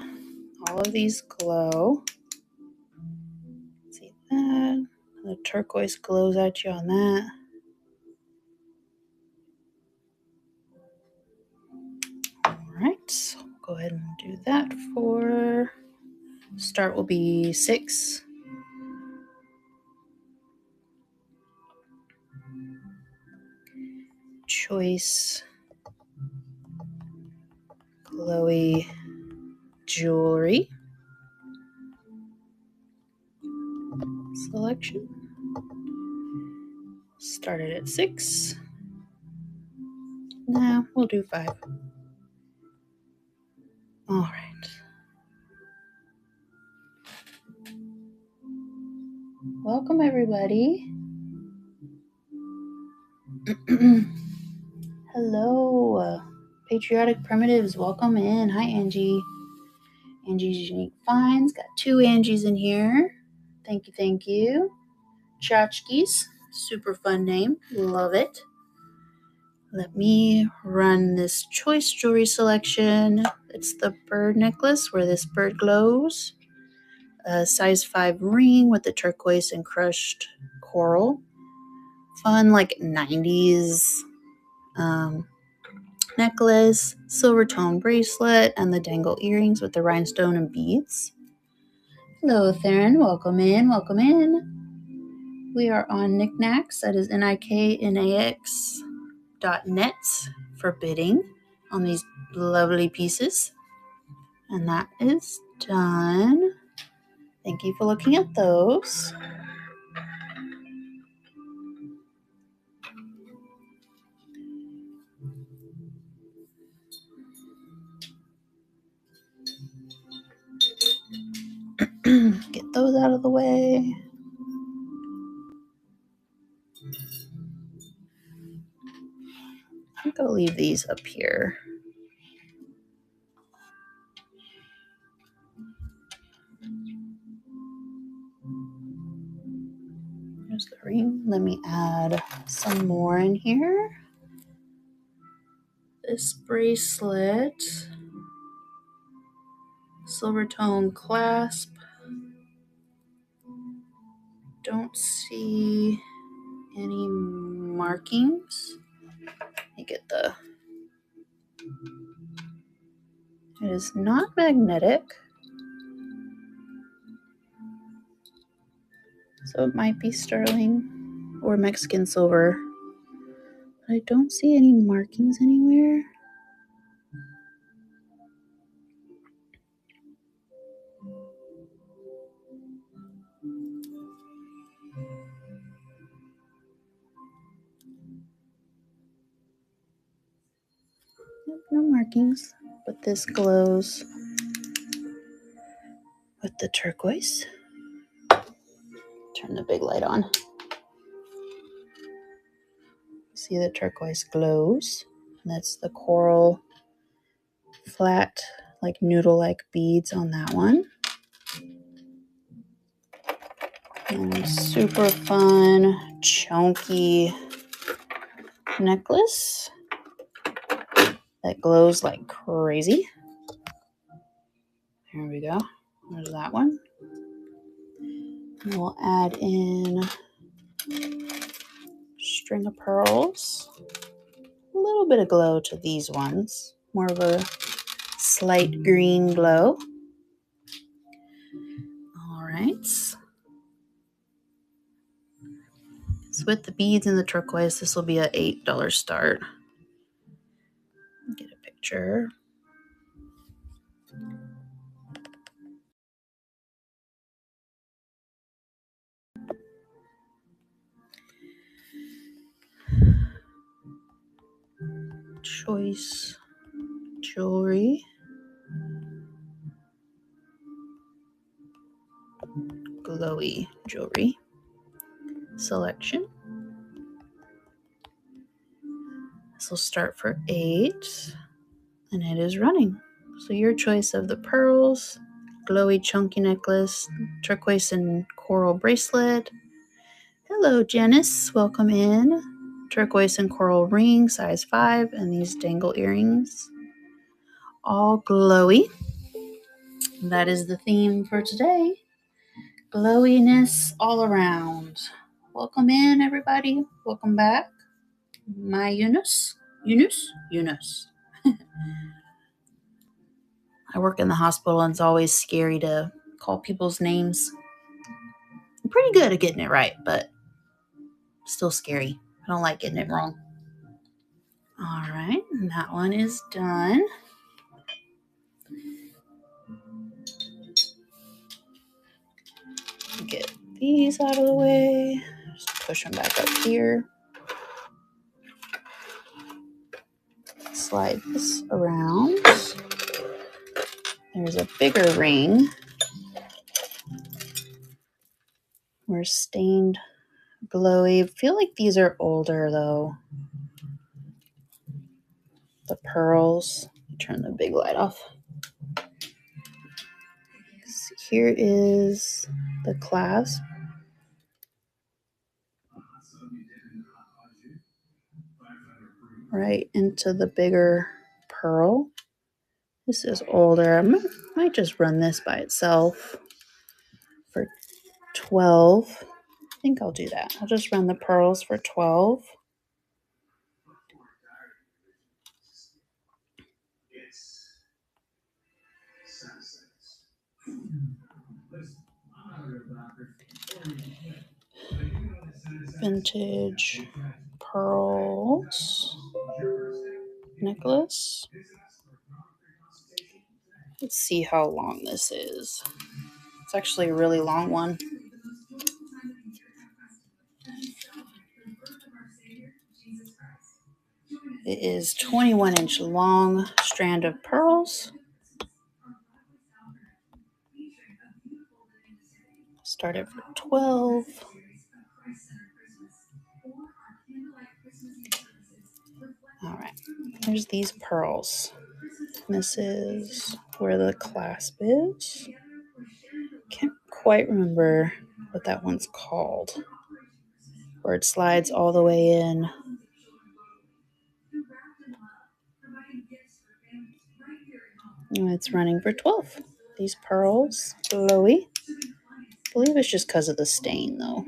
all of these glow. See that? The turquoise glows at you on that. All right, so go ahead and do that for start will be 6. Choice glowy jewelry selection. Started at 6. Nah, we'll do 5. All right. Welcome, everybody. Hello, Patriotic Primitives. Welcome in. Hi, Angie. Angie's Unique Finds. Got 2 Angies in here. Thank you, thank you. Tchotchkes. Super fun name. Love it. Let me run this choice jewelry selection. It's the bird necklace where this bird glows. A size 5 ring with the turquoise and crushed coral. Fun, like 90s necklace, silver tone bracelet, and the dangle earrings with the rhinestone and beads. Hello, Theron. Welcome in. Welcome in. We are on Knickknacks. That is niknax.net for bidding on these lovely pieces. And that is done. Thank you for looking at those. Get those out of the way. I think I'll leave these up here. There's the ring. Let me add some more in here. This bracelet, silver tone clasp. Don't see any markings. Let me get the. It is not magnetic, so it might be sterling or Mexican silver. But I don't see any markings anywhere. Nope, no markings, but this glows with the turquoise. Turn the big light on. See the turquoise glows. That's the coral flat, like noodle-like beads on that one. And super fun, chunky necklace that glows like crazy. Here we go. There's that one. And we'll add in string of pearls. A little bit of glow to these ones. More of a slight green glow. All right. So with the beads and the turquoise, this will be an $8 start. Get a picture. Choice jewelry. Glowy jewelry selection. This will start for 8 and it is running. So your choice of the pearls, glowy chunky necklace, turquoise and coral bracelet. Hello, Janice. Welcome in. Turquoise and coral ring, size 5, and these dangle earrings. All glowy. That is the theme for today. Glowiness all around. Welcome in, everybody. Welcome back. My Eunice. I work in the hospital and it's always scary to call people's names. I'm pretty good at getting it right, but still scary. I don't like getting it wrong. All right, that one is done. Get these out of the way. Just push them back up here. Slide this around. There's a bigger ring. We're stained glowy. I feel like these are older though. The pearls. Turn the big light off. So here is the clasp. Right into the bigger pearl. This is older. I might just run this by itself for 12. I think I'll do that. I'll just run the pearls for 12. Vintage pearls necklace. Let's see how long this is. It's actually a really long one. It is 21-inch long strand of pearls. Started for 12. All right, there's these pearls. This is where the clasp is. Can't quite remember what that one's called. Where it slides all the way in. And it's running for 12. These pearls, glowy. I believe it's just because of the stain though.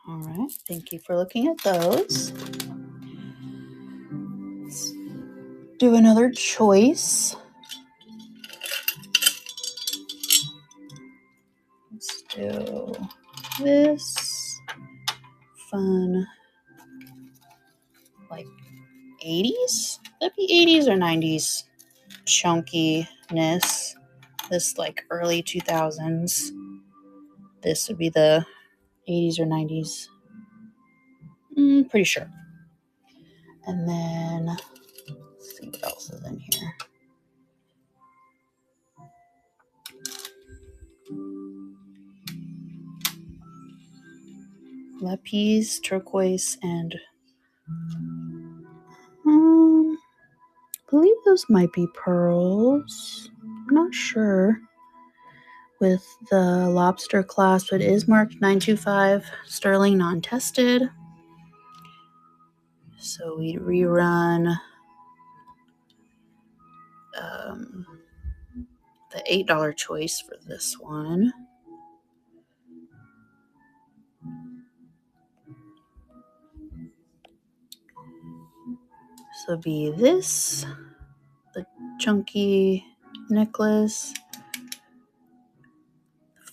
All right, thank you for looking at those. Let's do another choice. Let's do this fun, like 80s? That'd be 80s or 90s chunkiness. This like early 2000s. This would be the 80s or 90s. Pretty sure. And then, let's see what else is in here. Lapis, turquoise, and I believe those might be pearls. I'm not sure. With the lobster clasp, it is marked 925 sterling non-tested. So we rerun the $8 choice for this one. So be this, the chunky necklace,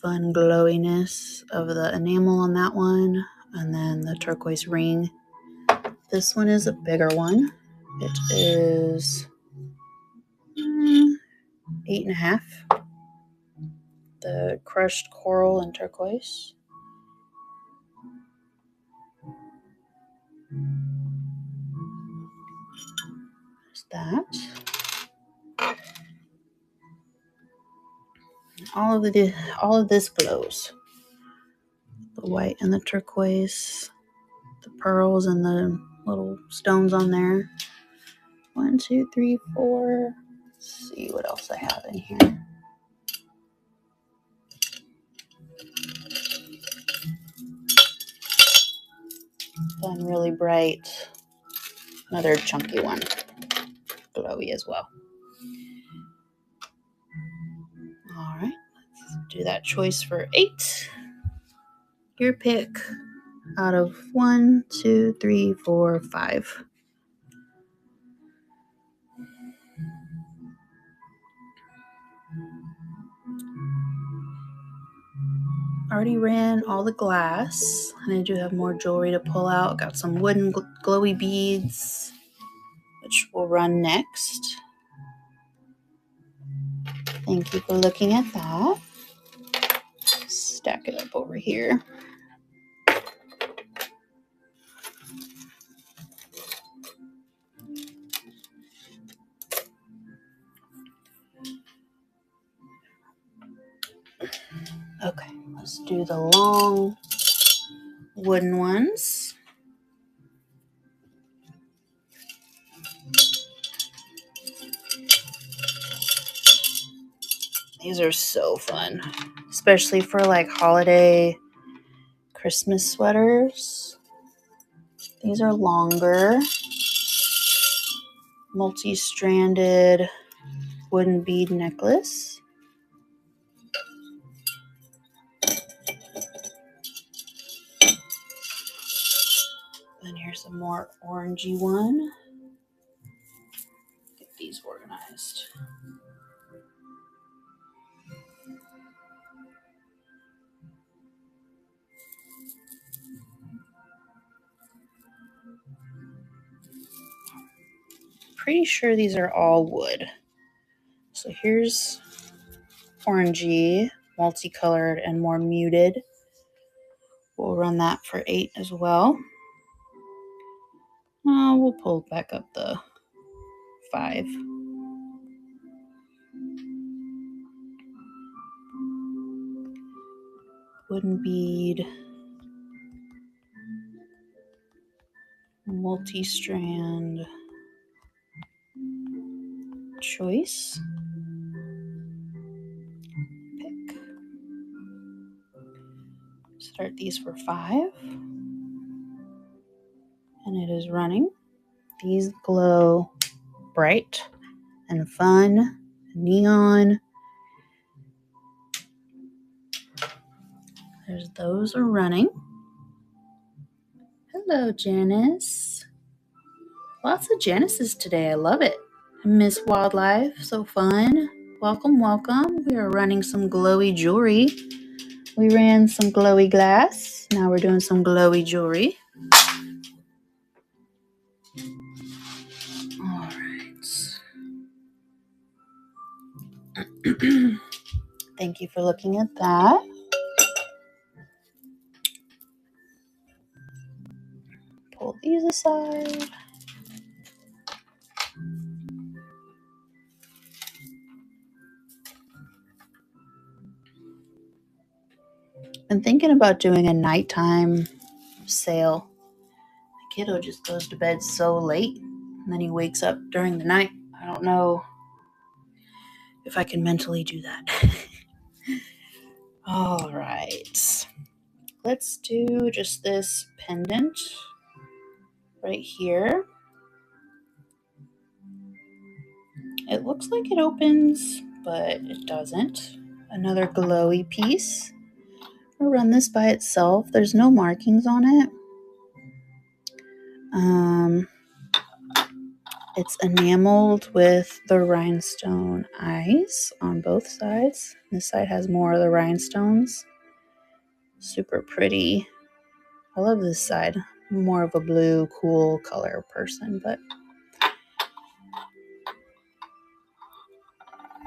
fun glowiness of the enamel on that one, and then the turquoise ring. This one is a bigger one. It is 8.5. The crushed coral and turquoise. There's that. All of this glows. The white and the turquoise, the pearls and the little stones on there. 1, 2, 3, 4. Let's see what else I have in here. Fun, really bright. Another chunky one. Glowy as well. All right, let's do that choice for 8. Your pick out of 1, 2, 3, 4, 5. Already ran all the glass, and I do have more jewelry to pull out. Got some wooden glowy beads, which will run next. Thank you for looking at that. Stack it up over here. Okay, let's do the long wooden ones. These are so fun, especially for like holiday Christmas sweaters. These are longer, multi-stranded wooden bead necklace. And here's a more orangey one. Get these organized. Pretty sure these are all wood. So here's orangey, multicolored, and more muted. We'll run that for 8 as well. We'll pull back up the 5. Wooden bead, multi-strand choice. Pick. Start these for 5. And it is running. These glow bright and fun, neon. There's those are running. Hello, Janice. Lots of Janices today. I love it. Miss Wildlife, so fun. Welcome, welcome. We are running some glowy jewelry. We ran some glowy glass. Now we're doing some glowy jewelry. All right. Thank you for looking at that. Pull these aside. I'm thinking about doing a nighttime sale. My kiddo just goes to bed so late, and then he wakes up during the night. I don't know if I can mentally do that. All right. Let's do just this pendant right here. It looks like it opens, but it doesn't. Another glowy piece. I'll run this by itself. There's no markings on it. It's enameled with the rhinestone eyes on both sides. This side has more of the rhinestones. Super pretty. I love this side. I'm more of a blue, cool color person, but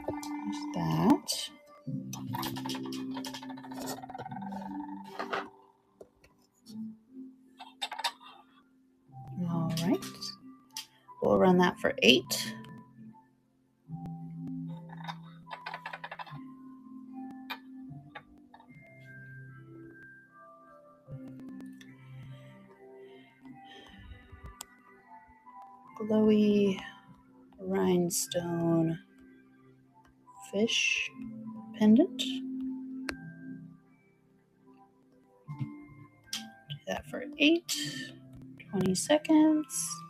there's that. All right. We'll run that for 8. Glowy rhinestone fish pendant. Do that for 8. 20 seconds.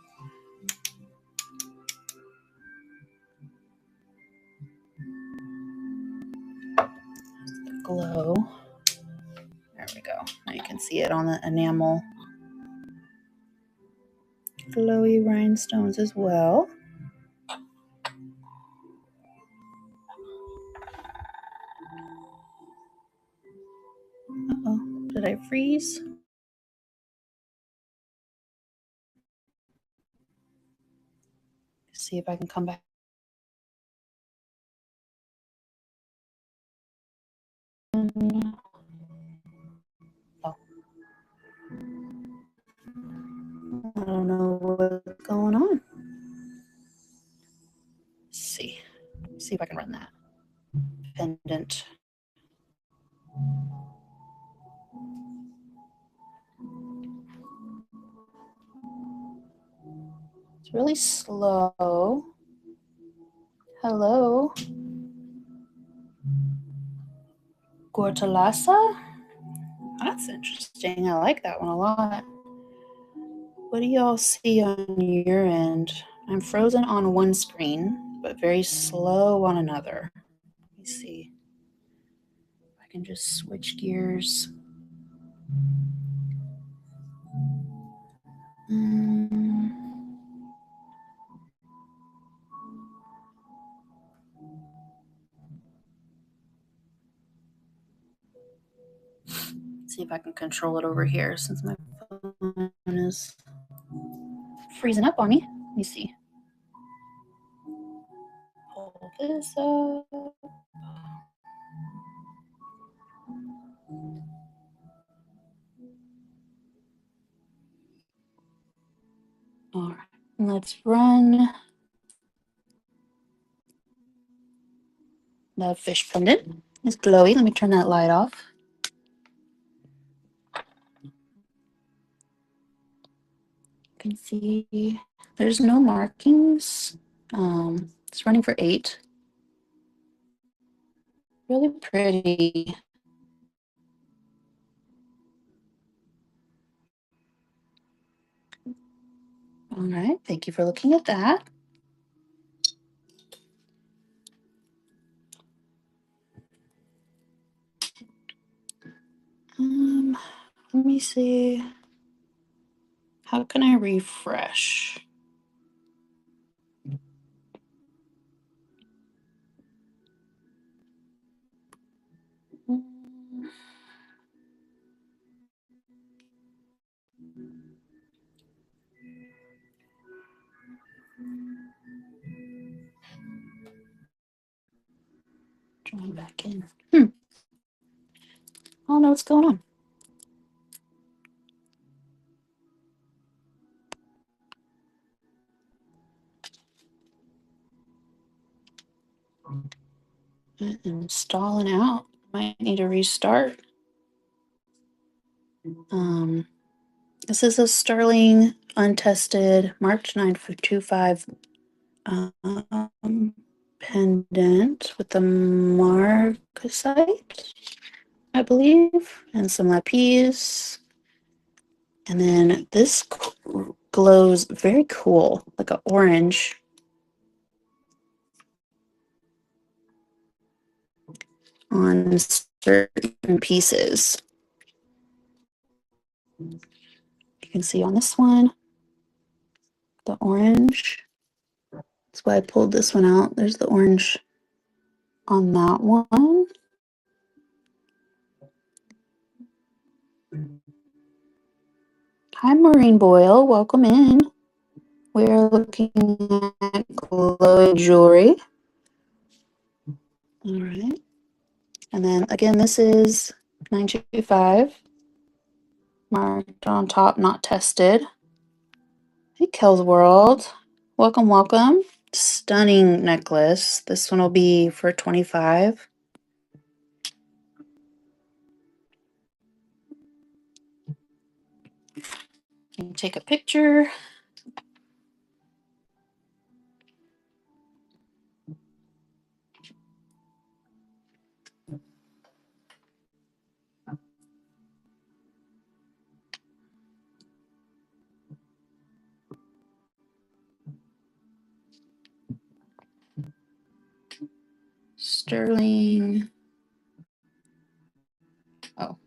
Glow. There we go. Now you can see it on the enamel. Glowy rhinestones as well. Uh-oh, did I freeze? See if I can come back. Oh. I don't know what's going on. Let's see if I can run that pendant. It's really slow. Hello. Gortalasa? That's interesting. I like that one a lot. What do y'all see on your end? I'm frozen on one screen, but very slow on another. Let me see. I can just switch gears. See if I can control it over here since my phone is freezing up on me. Let me see. Pull this up. All right, let's run the fish pendant. It's glowy. Let me turn that light off. You can see there's no markings. It's running for 8. Really pretty. All right, thank you for looking at that. Let me see. How can I refresh? Join back in. I don't know what's going on. I'm stalling out. Might need to restart. This is a sterling untested March 925 pendant with the marcasite, I believe, and some lapis. And then this glows very cool, like an orange. On certain pieces. You can see on this one, the orange. That's why I pulled this one out. There's the orange on that one. Hi, Maureen Boyle. Welcome in. We're looking at glowy jewelry. All right. And then again, this is 925. Marked on top, not tested. Hey, Kel's World. Welcome, welcome. Stunning necklace. This one will be for 25. Can you take a picture? sterling. Oh.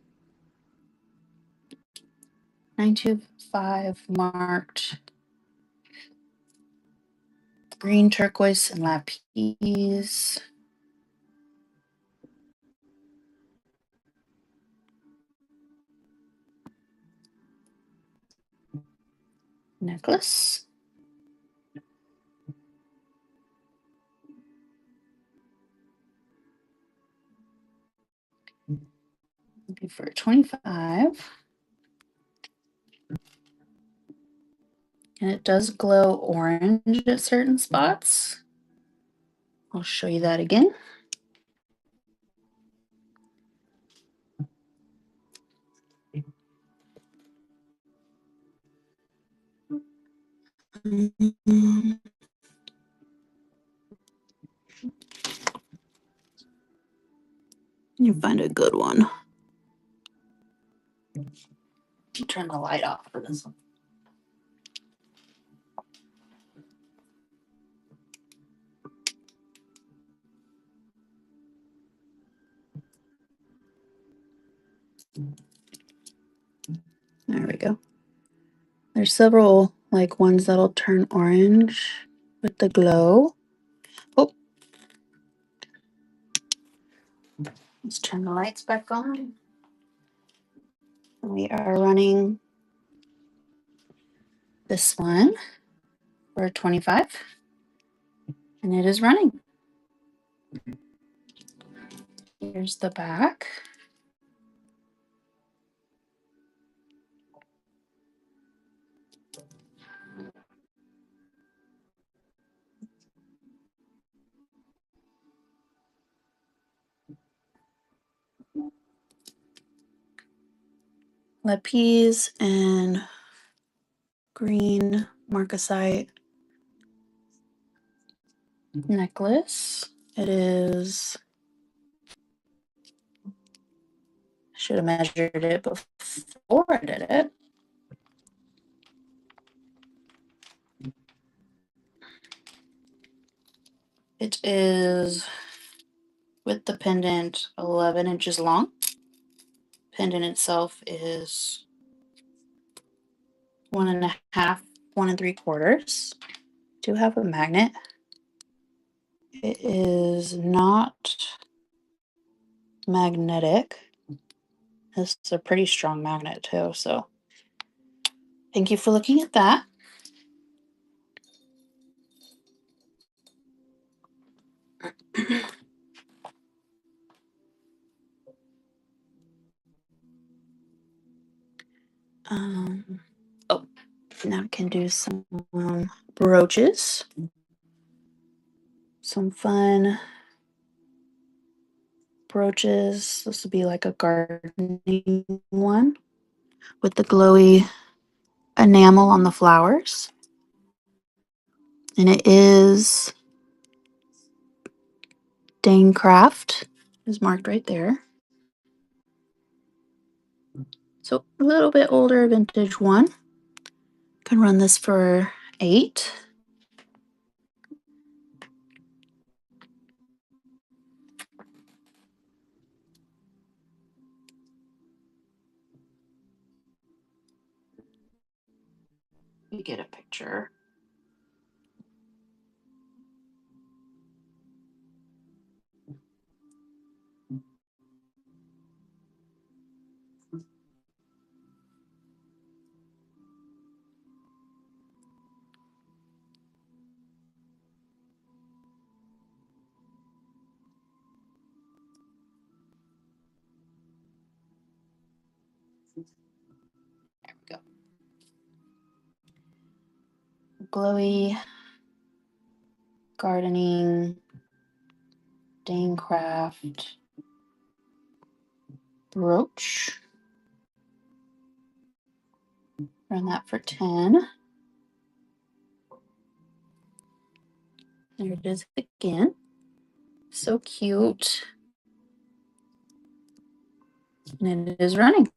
925 marked green, turquoise, and lapis. Necklace. Maybe for 25. And it does glow orange at certain spots. I'll show you that again. You find a good one. Turn the light off for this one. There we go. There's several like ones that'll turn orange with the glow. Oh, let's turn the lights back on. We are running this one for 25, and it is running. Here's the back. Lapis and green marcasite necklace. It is, I should have measured it before I did it. It is, with the pendant, 11 inches long. Pendant itself is 1.5, 1 3/4. Do have a magnet. It is not magnetic. This is a pretty strong magnet too, so thank you for looking at that. Oh, now I can do some brooches. Some fun brooches. This will be like a gardening one with the glowy enamel on the flowers. And it is Danecraft, is marked right there. So a little bit older vintage one. Can run this for 8. You get a picture. There we go. Glowy gardening Danecraft brooch. Run that for 10. There it is again. So cute. And it is running.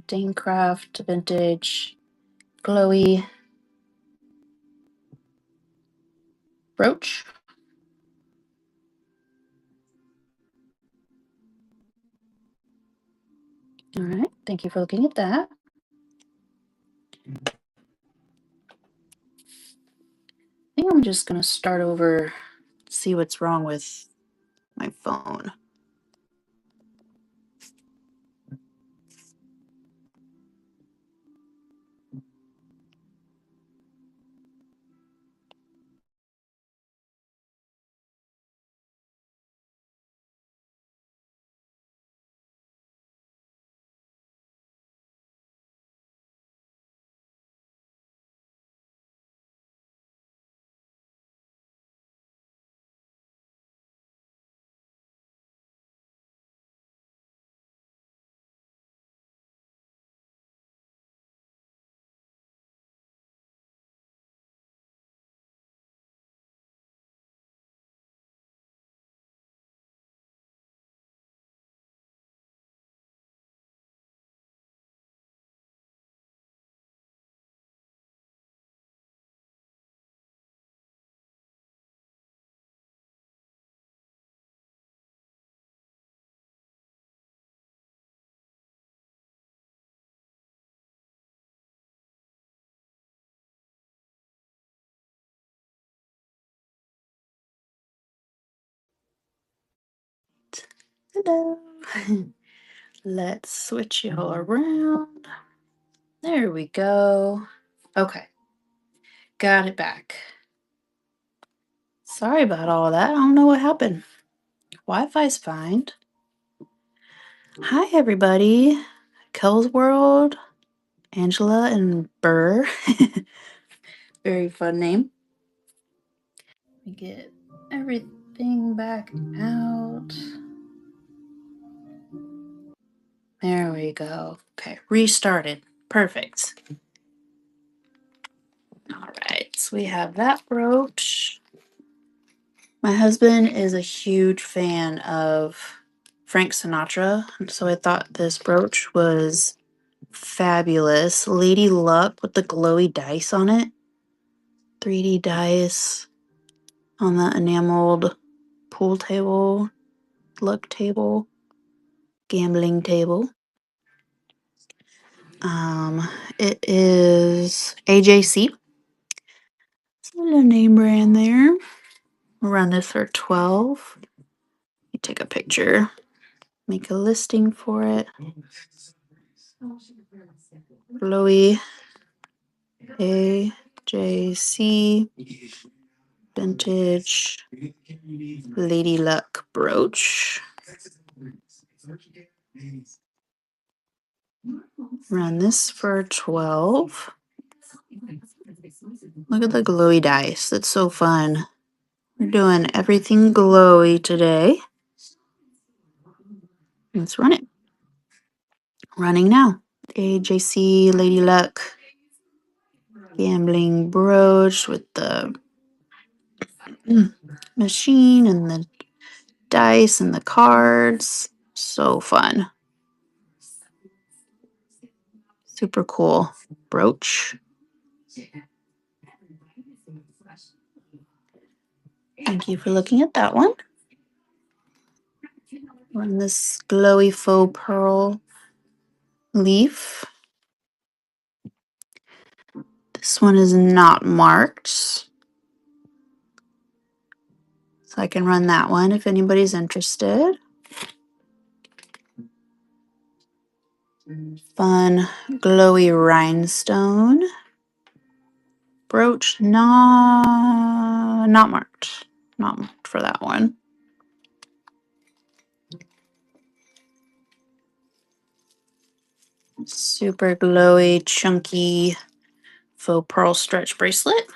Danecraft vintage glowy brooch. All right, thank you for looking at that. I think I'm just going to start over, see what's wrong with my phone. Hello. Let's switch y'all around. There we go. Okay, got it back. Sorry about all that. I don't know what happened. Wi-Fi's fine. Hi, everybody. Kel's World, Angela, and Burr. Very fun name. Let me get everything back out. There we go. Okay, restarted. Perfect. All right, so we have that brooch. My husband is a huge fan of Frank Sinatra, so I thought this brooch was fabulous. Lady Luck with the glowy dice on it. 3D dice on the enameled pool table, luck table, gambling table. It is AJC. It's a little name brand there. We'll run this for 12. You take a picture, make a listing for it. Glowy AJC vintage Lady Luck brooch. Run this for 12. Look at the glowy dice. That's so fun. We're doing everything glowy today. Let's run it. Running now. AJC Lady Luck gambling brooch with the machine and the dice and the cards. So fun. Super cool brooch. Thank you for looking at that one. Run this glowy faux pearl leaf. This one is not marked, so I can run that one if anybody's interested. Fun glowy rhinestone brooch. Not marked. Not marked for that one. Super glowy, chunky faux pearl stretch bracelet.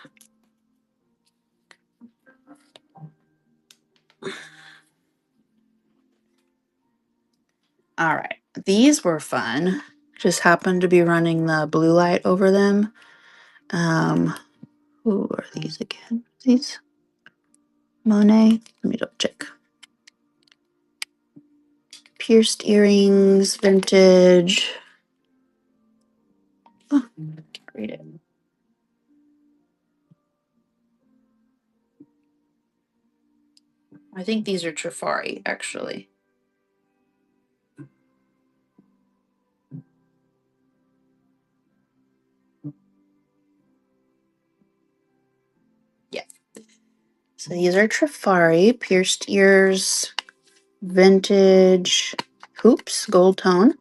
All right, these were fun. Just happened to be running the blue light over them. Who are these again? These Monet. Let me double check. Pierced earrings, vintage. Oh, can't read it. I think these are Trifari, actually. Yeah. So these are Trifari, pierced ears, vintage hoops, gold tone.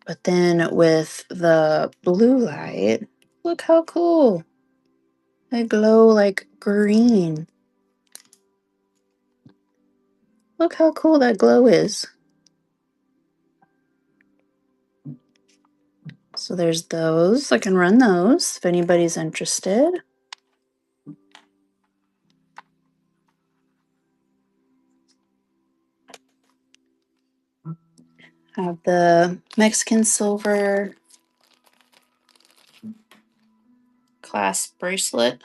But then with the blue light, look how cool. They glow like green. Look how cool that glow is. So there's those. I can run those if anybody's interested. I have the Mexican silver clasp bracelet.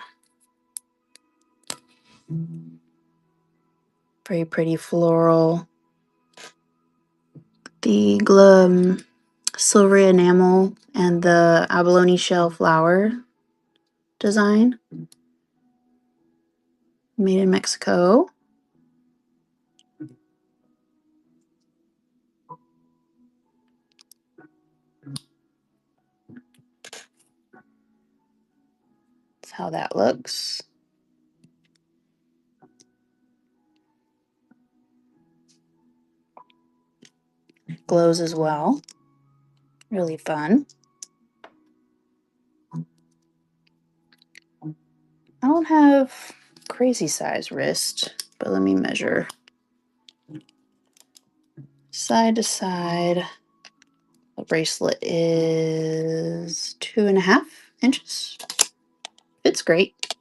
Very pretty floral. The silver enamel and the abalone shell flower design. Made in Mexico. That's how that looks. Glows as well. Really fun. I don't have crazy size wrist, but let me measure. Side to side, the bracelet is 2.5 inches. Fits great.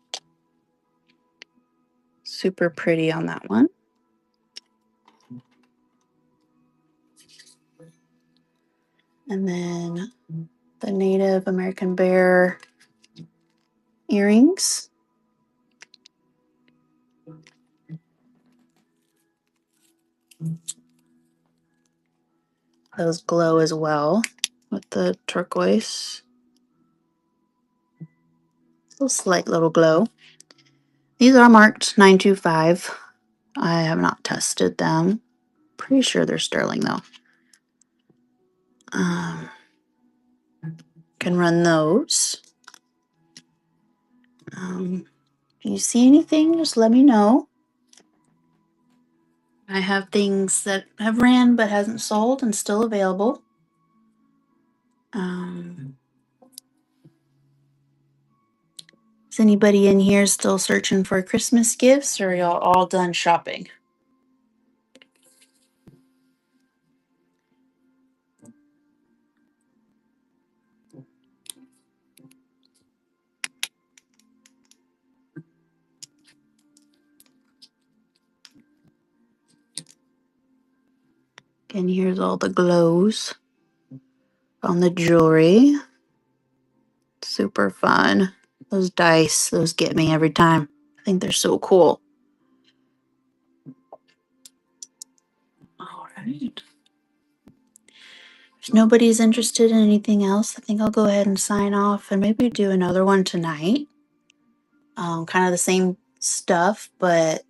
Super pretty on that one. And then the Native American bear earrings. Those glow as well with the turquoise. A slight little glow. These are marked 925. I have not tested them. Pretty sure they're sterling though. Can run those. If you see anything, just let me know. I have things that have ran but hasn't sold and still available. Is anybody in here still searching for Christmas gifts, or are y'all all done shopping? And here's all the glows on the jewelry. Super fun. Those dice, those get me every time. I think they're so cool. All right. If nobody's interested in anything else, I think I'll go ahead and sign off and maybe do another one tonight. Kind of the same stuff, but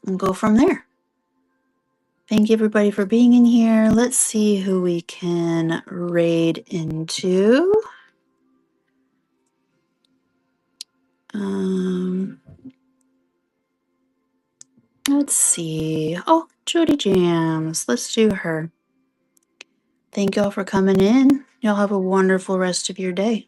we'll go from there. Thank you everybody for being in here. Let's see who we can raid into. Let's see. Oh, Jody Jams. Let's do her. Thank y'all for coming in. Y'all have a wonderful rest of your day.